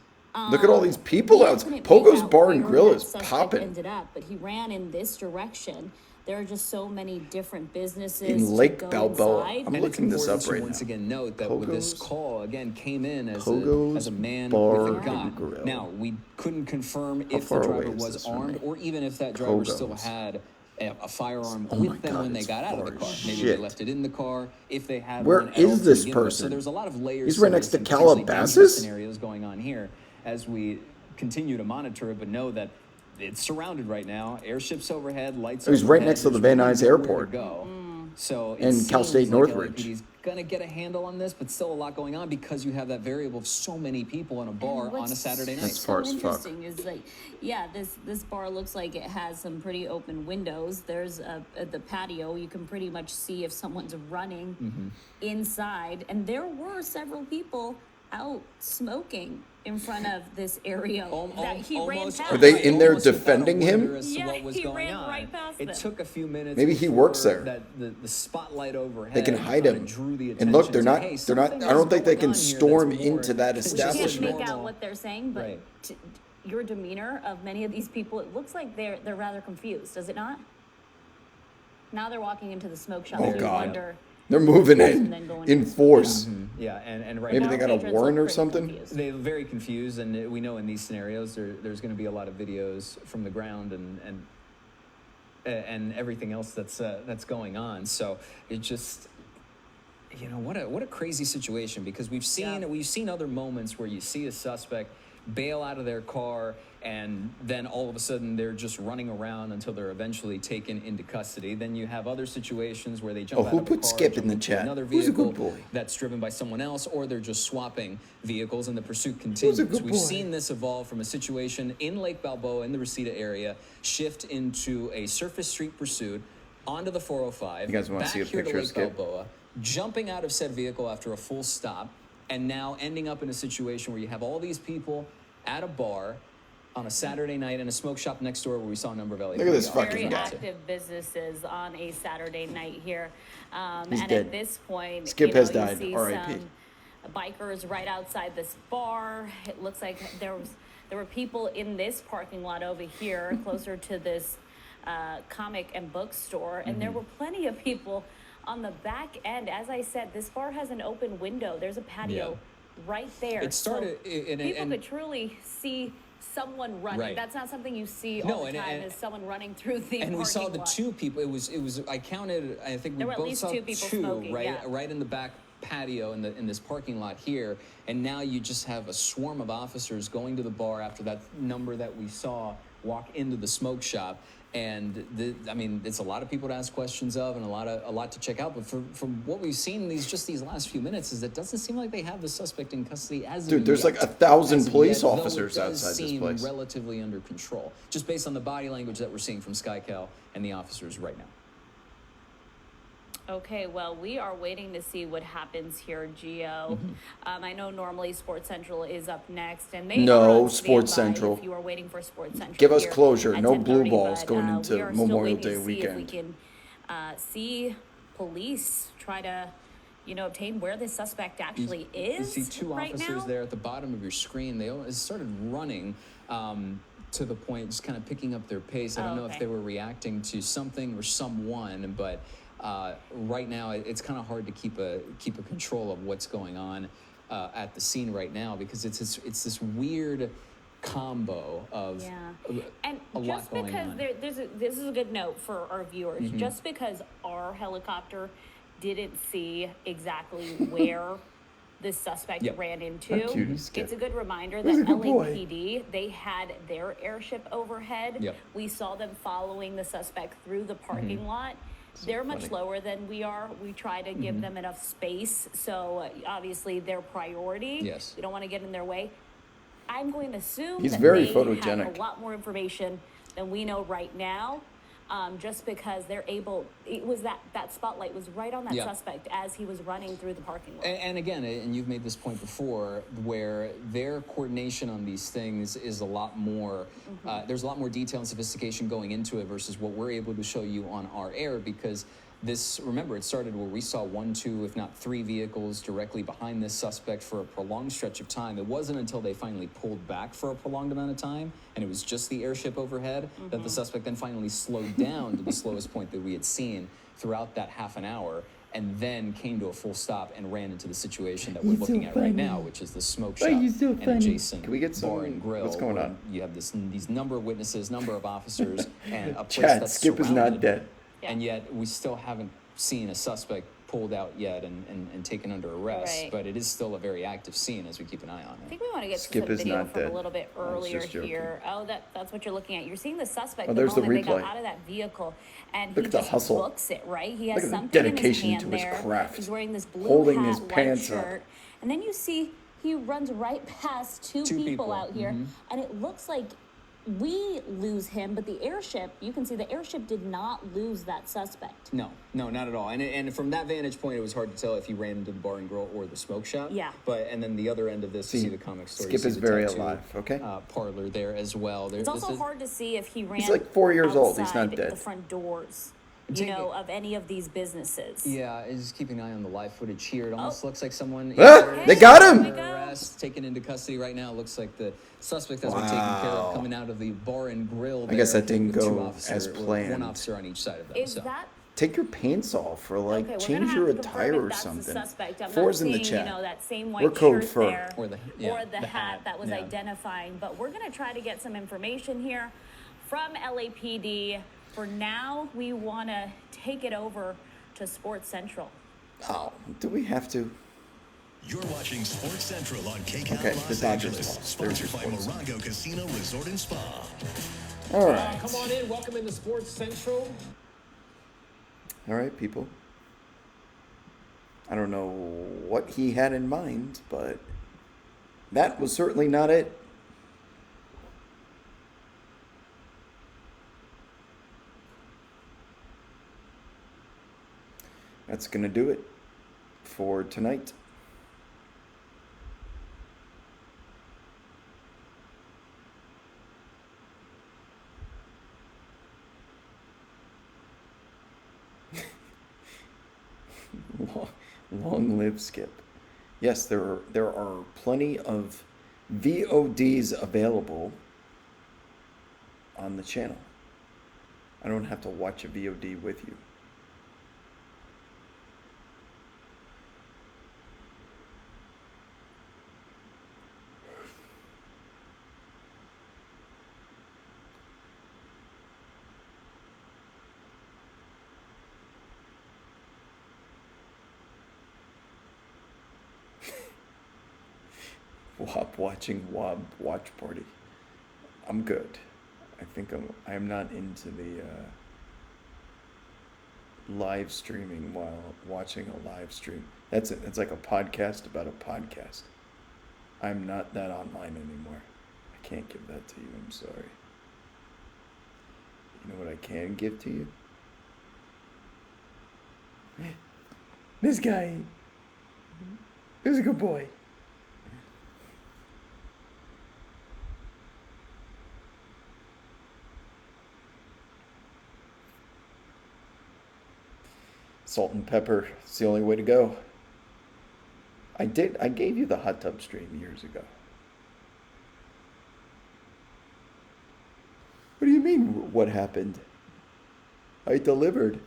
[SPEAKER 2] Look at all these people
[SPEAKER 1] We
[SPEAKER 2] out.
[SPEAKER 1] couldn't make
[SPEAKER 2] Pogo's
[SPEAKER 1] out
[SPEAKER 2] Bar and
[SPEAKER 1] where
[SPEAKER 2] Grill
[SPEAKER 1] that
[SPEAKER 2] is
[SPEAKER 1] suspect
[SPEAKER 2] popping.
[SPEAKER 1] Ended up, but he ran in this direction. There are just so many different businesses
[SPEAKER 2] In
[SPEAKER 1] to
[SPEAKER 2] Lake
[SPEAKER 1] go
[SPEAKER 2] Balboa.
[SPEAKER 1] inside.
[SPEAKER 2] I'm
[SPEAKER 3] And it's
[SPEAKER 2] looking this
[SPEAKER 3] important
[SPEAKER 2] up
[SPEAKER 3] to
[SPEAKER 2] right
[SPEAKER 3] once
[SPEAKER 2] now.
[SPEAKER 3] again note that with this
[SPEAKER 2] Pogo's-
[SPEAKER 3] call again came in as
[SPEAKER 2] Pogo's
[SPEAKER 3] a man
[SPEAKER 2] Bar
[SPEAKER 3] with a
[SPEAKER 2] and
[SPEAKER 3] gun.
[SPEAKER 2] Grill.
[SPEAKER 3] Now we couldn't confirm if the
[SPEAKER 2] far away
[SPEAKER 3] driver
[SPEAKER 2] is
[SPEAKER 3] was
[SPEAKER 2] this from
[SPEAKER 3] armed
[SPEAKER 2] me?
[SPEAKER 3] or even if that driver still
[SPEAKER 2] Pogo's.
[SPEAKER 3] had a firearm
[SPEAKER 2] Oh my
[SPEAKER 3] with them
[SPEAKER 2] God,
[SPEAKER 3] when they
[SPEAKER 2] it's
[SPEAKER 3] got out of the
[SPEAKER 2] far
[SPEAKER 3] car.
[SPEAKER 2] as
[SPEAKER 3] Maybe
[SPEAKER 2] shit.
[SPEAKER 3] they left it in the car. If they had
[SPEAKER 2] Where
[SPEAKER 3] one at all
[SPEAKER 2] is
[SPEAKER 3] to
[SPEAKER 2] this
[SPEAKER 3] begin with.
[SPEAKER 2] person?
[SPEAKER 3] So there's a lot of layers.
[SPEAKER 2] He's right next
[SPEAKER 3] this
[SPEAKER 2] to
[SPEAKER 3] and potentially dangerous
[SPEAKER 2] Calabasas?
[SPEAKER 3] scenarios going on here as we continue to monitor it, but know that it's surrounded right now. Airships overhead, lights.
[SPEAKER 2] Oh, he's right
[SPEAKER 3] overhead.
[SPEAKER 2] next to the
[SPEAKER 3] There's
[SPEAKER 2] Van
[SPEAKER 3] really
[SPEAKER 2] Nuys
[SPEAKER 3] nowhere to
[SPEAKER 2] Airport.
[SPEAKER 3] go. So it
[SPEAKER 2] And Cal
[SPEAKER 3] seems
[SPEAKER 2] State
[SPEAKER 3] like
[SPEAKER 2] Northridge.
[SPEAKER 3] LAPD's gonna get a handle on this, but still a lot going on because you have that variable of so many people in a bar
[SPEAKER 1] And
[SPEAKER 3] on a
[SPEAKER 1] what's
[SPEAKER 3] Saturday night.
[SPEAKER 2] That's far
[SPEAKER 1] so
[SPEAKER 2] as fuck.
[SPEAKER 1] interesting is like, yeah, this bar looks like it has some pretty open windows. There's the patio. You can pretty much see if someone's running
[SPEAKER 2] Mm-hmm.
[SPEAKER 1] inside, and there were several people out smoking in front of this area that he ran
[SPEAKER 3] Almost-
[SPEAKER 1] past.
[SPEAKER 2] Are they in there
[SPEAKER 3] almost without a
[SPEAKER 2] defending him?
[SPEAKER 3] wonder as to
[SPEAKER 1] Yeah,
[SPEAKER 3] what was
[SPEAKER 1] he
[SPEAKER 3] going
[SPEAKER 1] ran
[SPEAKER 3] on.
[SPEAKER 1] right past
[SPEAKER 3] It
[SPEAKER 1] them.
[SPEAKER 3] took a few minutes.
[SPEAKER 2] Maybe he works
[SPEAKER 3] before
[SPEAKER 2] there.
[SPEAKER 3] That the spotlight overhead.
[SPEAKER 2] They can hide
[SPEAKER 3] kinda
[SPEAKER 2] him.
[SPEAKER 3] drew the
[SPEAKER 2] And look,
[SPEAKER 3] attention
[SPEAKER 2] they're
[SPEAKER 3] to,
[SPEAKER 2] not.
[SPEAKER 3] hey,
[SPEAKER 2] They're not.
[SPEAKER 3] something
[SPEAKER 2] I don't
[SPEAKER 3] is
[SPEAKER 2] think they
[SPEAKER 3] going
[SPEAKER 2] can
[SPEAKER 3] on here
[SPEAKER 2] storm
[SPEAKER 3] that's more-
[SPEAKER 2] into that
[SPEAKER 3] it's just
[SPEAKER 1] You can't
[SPEAKER 2] establishment.
[SPEAKER 1] make out what they're saying, but
[SPEAKER 3] Right.
[SPEAKER 1] your demeanor of many of these people, it looks like they're rather confused, does it not? Now they're walking into the smoke shop.
[SPEAKER 2] Oh,
[SPEAKER 1] you
[SPEAKER 2] God.
[SPEAKER 1] wonder.
[SPEAKER 2] They're moving
[SPEAKER 1] And then going
[SPEAKER 2] in
[SPEAKER 1] into-
[SPEAKER 2] force.
[SPEAKER 3] Yeah, and right
[SPEAKER 2] Maybe
[SPEAKER 3] now
[SPEAKER 2] they got a
[SPEAKER 1] patrons
[SPEAKER 2] warrant
[SPEAKER 1] look
[SPEAKER 2] or
[SPEAKER 1] pretty
[SPEAKER 2] something?
[SPEAKER 1] confused.
[SPEAKER 3] they're very confused, and we know in these scenarios there's going to be a lot of videos from the ground and everything else that's going on. So it just, what a crazy situation, because we've seen other moments where you see a suspect bail out of their car and then all of a sudden they're just running around until they're eventually taken into custody. Then you have other situations where they jump
[SPEAKER 2] Oh,
[SPEAKER 3] out
[SPEAKER 2] who
[SPEAKER 3] of a
[SPEAKER 2] put
[SPEAKER 3] car,
[SPEAKER 2] Skip
[SPEAKER 3] jump
[SPEAKER 2] in the
[SPEAKER 3] into
[SPEAKER 2] chat?
[SPEAKER 3] another
[SPEAKER 2] Who's a good
[SPEAKER 3] vehicle
[SPEAKER 2] boy?
[SPEAKER 3] that's driven by someone else, or they're just swapping vehicles and the pursuit
[SPEAKER 2] Who's a
[SPEAKER 3] continues.
[SPEAKER 2] good
[SPEAKER 3] We've
[SPEAKER 2] boy?
[SPEAKER 3] seen this evolve from a situation in Lake Balboa in the Reseda area, shift into a surface street pursuit onto the 405.
[SPEAKER 2] You guys wanna
[SPEAKER 3] back
[SPEAKER 2] see a
[SPEAKER 3] here to
[SPEAKER 2] picture of
[SPEAKER 3] Lake
[SPEAKER 2] Skip?
[SPEAKER 3] Balboa, jumping out of said vehicle after a full stop, and now ending up in a situation where you have all these people at a bar on a Saturday night in a smoke shop next door where we saw a number of LA.
[SPEAKER 2] Look at this
[SPEAKER 1] Very
[SPEAKER 2] fucking guy.
[SPEAKER 1] active businesses on a Saturday night here.
[SPEAKER 2] He's
[SPEAKER 1] And
[SPEAKER 2] dead.
[SPEAKER 1] at this point,
[SPEAKER 2] Skip has
[SPEAKER 1] you
[SPEAKER 2] died.
[SPEAKER 1] see
[SPEAKER 2] R.I.P.
[SPEAKER 1] some bikers right outside this bar. It looks like there were people in this parking lot over here, closer to this comic and bookstore, and there were plenty of people on the back end. As I said, this bar has an open window. There's a patio right there.
[SPEAKER 3] It started-
[SPEAKER 1] so
[SPEAKER 3] and-
[SPEAKER 1] people
[SPEAKER 3] and-
[SPEAKER 1] could truly see someone running.
[SPEAKER 3] Right.
[SPEAKER 1] That's not something you see all
[SPEAKER 3] No,
[SPEAKER 1] the
[SPEAKER 3] and-
[SPEAKER 1] time.
[SPEAKER 3] and-
[SPEAKER 1] Is someone running through the
[SPEAKER 3] And we saw
[SPEAKER 1] parking
[SPEAKER 3] the
[SPEAKER 1] lot.
[SPEAKER 3] two people. It was. I counted. I think we
[SPEAKER 1] There were at
[SPEAKER 3] both
[SPEAKER 1] least
[SPEAKER 3] saw
[SPEAKER 1] two people smoking,
[SPEAKER 3] right,
[SPEAKER 1] yeah.
[SPEAKER 3] right in the back patio in this parking lot here. And now you just have a swarm of officers going to the bar after that number that we saw walk into the smoke shop. And it's a lot of people to ask questions of, and a lot to check out. But from what we've seen these last few minutes, is it doesn't seem like they have the suspect in custody as of
[SPEAKER 2] Dude, there's
[SPEAKER 3] yet.
[SPEAKER 2] like 1,000
[SPEAKER 3] As of
[SPEAKER 2] police
[SPEAKER 3] yet, though it
[SPEAKER 2] officers
[SPEAKER 3] does
[SPEAKER 2] outside this
[SPEAKER 3] seem
[SPEAKER 2] place.
[SPEAKER 3] relatively under control, just based on the body language that we're seeing from SkyCal and the officers right now.
[SPEAKER 1] Okay, well, we are waiting to see what happens here, Gio. I know normally Sports Central is up next, and they
[SPEAKER 2] No,
[SPEAKER 1] are on
[SPEAKER 2] Sports
[SPEAKER 1] standby
[SPEAKER 2] Central.
[SPEAKER 1] If you are waiting for Sports Central,
[SPEAKER 2] Give us
[SPEAKER 1] here
[SPEAKER 2] closure.
[SPEAKER 1] at
[SPEAKER 2] No blue
[SPEAKER 1] 10:30,
[SPEAKER 2] balls
[SPEAKER 1] but,
[SPEAKER 2] going into
[SPEAKER 1] we are still
[SPEAKER 2] Memorial
[SPEAKER 1] waiting to
[SPEAKER 2] Day
[SPEAKER 1] see if we
[SPEAKER 2] weekend.
[SPEAKER 1] can see police try to, obtain where this suspect actually is.
[SPEAKER 3] You see two
[SPEAKER 1] right
[SPEAKER 3] officers
[SPEAKER 1] now.
[SPEAKER 3] there at the bottom of your screen. They all started running to the point, just kind of picking up their pace. I don't know if
[SPEAKER 1] okay.
[SPEAKER 3] they were reacting to something or someone, but right now it's kind of hard to keep a control of what's going on at the scene right now, because it's this weird combo of
[SPEAKER 1] And
[SPEAKER 3] a lot
[SPEAKER 1] just
[SPEAKER 3] going
[SPEAKER 1] because
[SPEAKER 3] on.
[SPEAKER 1] this is a good note for our viewers,
[SPEAKER 3] Mm-hmm.
[SPEAKER 1] just because our helicopter didn't see exactly where this suspect
[SPEAKER 3] Yep.
[SPEAKER 1] ran
[SPEAKER 2] How
[SPEAKER 1] into,
[SPEAKER 2] cute is Skip?
[SPEAKER 1] it's a good reminder
[SPEAKER 2] He's
[SPEAKER 1] that
[SPEAKER 2] a good boy.
[SPEAKER 1] LAPD, they had their airship overhead.
[SPEAKER 3] Yep.
[SPEAKER 1] We saw them following the suspect through the parking lot. They're much
[SPEAKER 2] funny.
[SPEAKER 1] lower than we are. We try to give them enough space, so obviously their priority.
[SPEAKER 3] Yes.
[SPEAKER 1] We don't want to get in their way. I'm going to assume
[SPEAKER 2] He's
[SPEAKER 1] that
[SPEAKER 2] very
[SPEAKER 1] they
[SPEAKER 2] photogenic.
[SPEAKER 1] have a lot more information than we know right now, just because they're able. It was that spotlight was right on that
[SPEAKER 3] Yeah.
[SPEAKER 1] suspect as he was running through the parking lot.
[SPEAKER 3] And again, and you've made this point before, where their coordination on these things is a lot more, there's a lot more detail and sophistication going into it versus what we're able to show you on our air, because remember, it started where we saw 1, 2, if not 3 vehicles directly behind this suspect for a prolonged stretch of time. It wasn't until they finally pulled back for a prolonged amount of time, and it was just the airship overhead, that the suspect then finally slowed down to the slowest point that we had seen throughout that half an hour, and then came to a full stop and ran into the situation that we're
[SPEAKER 2] He's
[SPEAKER 3] looking
[SPEAKER 2] so
[SPEAKER 3] at right
[SPEAKER 2] funny.
[SPEAKER 3] now, which is the smoke
[SPEAKER 2] Oh,
[SPEAKER 3] shop
[SPEAKER 2] he's so
[SPEAKER 3] and
[SPEAKER 2] funny.
[SPEAKER 3] adjacent
[SPEAKER 2] Can we get some-
[SPEAKER 3] bar and grill.
[SPEAKER 2] what's going
[SPEAKER 3] where
[SPEAKER 2] on?
[SPEAKER 3] You have these number of witnesses, number of officers, and a place
[SPEAKER 2] Chad,
[SPEAKER 3] that's
[SPEAKER 2] Skip is not
[SPEAKER 3] surrounded.
[SPEAKER 2] dead.
[SPEAKER 3] And yet we still haven't seen a suspect pulled out yet and taken under arrest.
[SPEAKER 1] Right.
[SPEAKER 3] But it is still a very active scene as we keep an eye on
[SPEAKER 1] I
[SPEAKER 3] it.
[SPEAKER 1] think we want to get
[SPEAKER 2] Skip
[SPEAKER 1] some
[SPEAKER 2] is
[SPEAKER 1] video
[SPEAKER 2] not
[SPEAKER 1] from
[SPEAKER 2] dead.
[SPEAKER 1] a little bit
[SPEAKER 2] I was
[SPEAKER 1] earlier
[SPEAKER 2] just joking.
[SPEAKER 1] here. Oh, that's what you're looking at. You're seeing the suspect
[SPEAKER 2] Oh,
[SPEAKER 1] the
[SPEAKER 2] there's the
[SPEAKER 1] moment they got
[SPEAKER 2] replay.
[SPEAKER 1] out of that vehicle, and
[SPEAKER 2] Look
[SPEAKER 1] he
[SPEAKER 2] at the
[SPEAKER 1] just
[SPEAKER 2] hustle.
[SPEAKER 1] books it, right? He has
[SPEAKER 2] Look at the
[SPEAKER 1] something
[SPEAKER 2] dedication
[SPEAKER 1] in his
[SPEAKER 2] to
[SPEAKER 1] hand
[SPEAKER 2] his
[SPEAKER 1] there.
[SPEAKER 2] craft.
[SPEAKER 1] He's wearing this blue
[SPEAKER 2] Holding
[SPEAKER 1] hat,
[SPEAKER 2] his
[SPEAKER 1] white
[SPEAKER 2] pants up.
[SPEAKER 1] shirt, and then you see he runs right past two
[SPEAKER 3] Two
[SPEAKER 1] people
[SPEAKER 3] people.
[SPEAKER 1] out here, and it looks like we lose him, but the airship, you can see the airship did not lose that suspect.
[SPEAKER 3] No, not at all. And from that vantage point, it was hard to tell if he ran into the bar and grill or the smoke shop.
[SPEAKER 1] Yeah.
[SPEAKER 3] And then the other end of this, you see the comic store. you
[SPEAKER 2] Skip
[SPEAKER 3] see
[SPEAKER 2] is
[SPEAKER 3] the
[SPEAKER 2] very
[SPEAKER 3] tattoo,
[SPEAKER 2] alive, okay?
[SPEAKER 3] Parlor there as well.
[SPEAKER 1] It's also hard to see if he ran.
[SPEAKER 2] He's like 4 years old. He's not
[SPEAKER 1] outside
[SPEAKER 2] dead.
[SPEAKER 1] the front doors,
[SPEAKER 3] Take it-
[SPEAKER 1] of any of these businesses.
[SPEAKER 3] Yeah, and just keeping an eye on the live footage here. It almost looks like someone
[SPEAKER 2] They got him!
[SPEAKER 1] Here we go.
[SPEAKER 3] arrest, taken into custody right now. It looks like the suspect has been taken care of,
[SPEAKER 2] Wow.
[SPEAKER 3] coming out of the bar and grill.
[SPEAKER 2] I guess
[SPEAKER 3] there
[SPEAKER 2] that didn't
[SPEAKER 3] with two
[SPEAKER 2] go
[SPEAKER 3] officers-
[SPEAKER 2] as
[SPEAKER 3] or
[SPEAKER 2] planned.
[SPEAKER 3] One officer on each side of them.
[SPEAKER 1] Is
[SPEAKER 3] so.
[SPEAKER 1] that
[SPEAKER 2] Take your pants off or like
[SPEAKER 1] okay? We're
[SPEAKER 2] change
[SPEAKER 1] gonna
[SPEAKER 2] your
[SPEAKER 1] have to confirm
[SPEAKER 2] attire
[SPEAKER 1] if
[SPEAKER 2] or
[SPEAKER 1] that's
[SPEAKER 2] something.
[SPEAKER 1] The suspect. I'm
[SPEAKER 2] Four's
[SPEAKER 1] not
[SPEAKER 2] in the
[SPEAKER 1] seeing,
[SPEAKER 2] chat.
[SPEAKER 1] that same white
[SPEAKER 2] We're code
[SPEAKER 1] shirt
[SPEAKER 2] fur.
[SPEAKER 1] there,
[SPEAKER 3] Or the
[SPEAKER 1] the hat
[SPEAKER 3] hat,
[SPEAKER 1] that was
[SPEAKER 3] yeah.
[SPEAKER 1] identifying. But we're gonna try to get some information here from LAPD. For now, we want to take it over to Sports Central.
[SPEAKER 2] Oh, do we have to?
[SPEAKER 4] You're watching Sports Central on KCAL
[SPEAKER 2] Okay, the
[SPEAKER 4] Los
[SPEAKER 2] Dodgers
[SPEAKER 4] Angeles,
[SPEAKER 2] lost. There's your
[SPEAKER 4] sponsored by
[SPEAKER 2] sports.
[SPEAKER 4] Morongo Casino Resort and Spa.
[SPEAKER 2] All right.
[SPEAKER 5] Come on in. Welcome into Sports Central.
[SPEAKER 2] All right, people. I don't know what he had in mind, but that was certainly not it. That's going to do it for tonight. Long live Skip. Yes, there are plenty of VODs available on the channel. I don't have to watch a VOD with you. Wob watch party. I'm good. I think I'm not into the live streaming while watching a live stream. That's it. It's like a podcast about a podcast. I'm not that online anymore. I can't give that to you. I'm sorry. You know what I can give to you? This guy. He's a good boy. Salt and pepper. It's the only way to go. I did. I gave you the hot tub stream years ago. What do you mean? What happened? I delivered.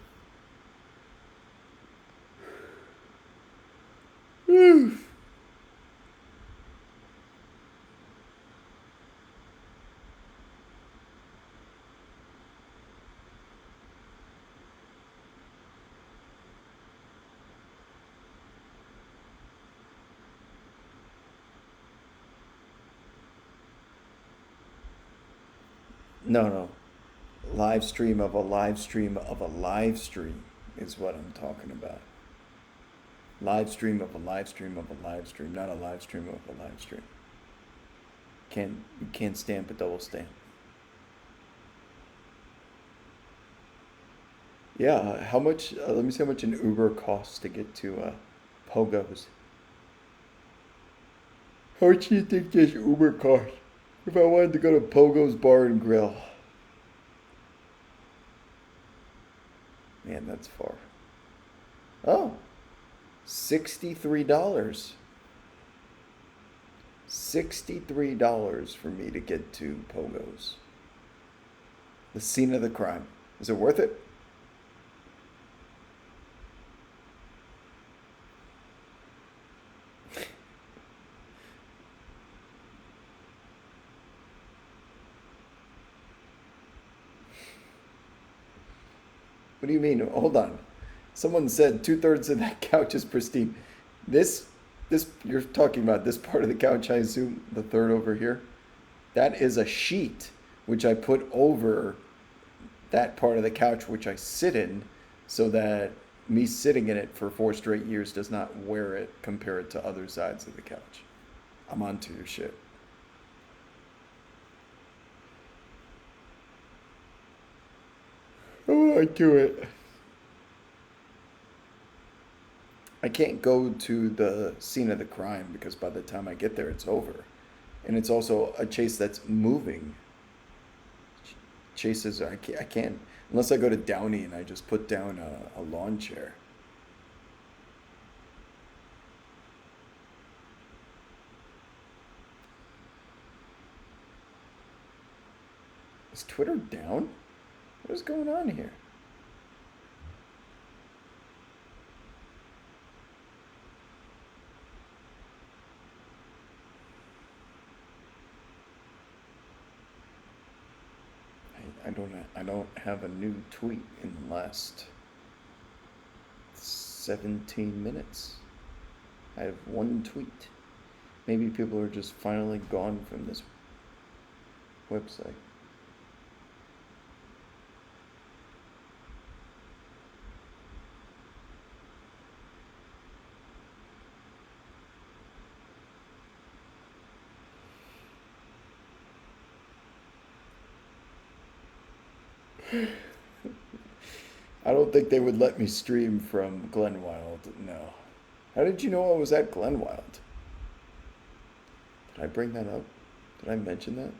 [SPEAKER 2] No, no. Live stream of a live stream of a live stream is what I'm talking about. Live stream of a live stream of a live stream, not a live stream of a live stream. You can't stamp a double stamp. Yeah, how much? Let me see how much an Uber costs to get to Pogo's. How much do you think this Uber cost if I wanted to go to Pogo's Bar and Grill? Man, that's far. Oh, $63. $63 for me to get to Pogo's. The scene of the crime. Is it worth it? What do you mean? Hold on. Someone said 2/3 of that couch is pristine. This, you're talking about this part of the couch, I assume, the third over here. That is a sheet which I put over that part of the couch which I sit in, so that me sitting in it for 4 straight years does not wear it compared to other sides of the couch. I'm onto your shit. Oh, I do it. I can't go to the scene of the crime because by the time I get there, it's over. And it's also a chase that's moving. Chases, I can't, unless I go to Downey and I just put down a lawn chair. Is Twitter down? What is going on here? I don't have a new tweet in the last 17 minutes. I have one tweet. Maybe people are just finally gone from this website. I don't think they would let me stream from Glenwild, no. How did you know I was at Glenwild? Did I bring that up? Did I mention that?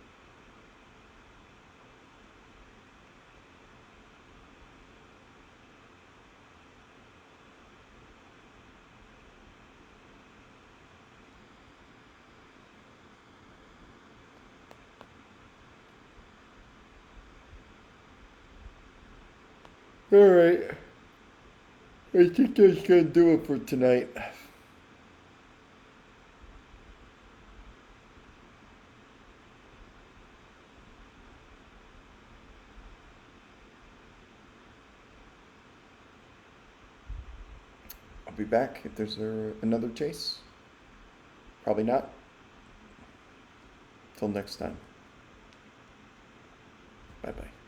[SPEAKER 2] Alright. I think that's gonna do it for tonight. I'll be back if there's another chase. Probably not. Till next time. Bye bye.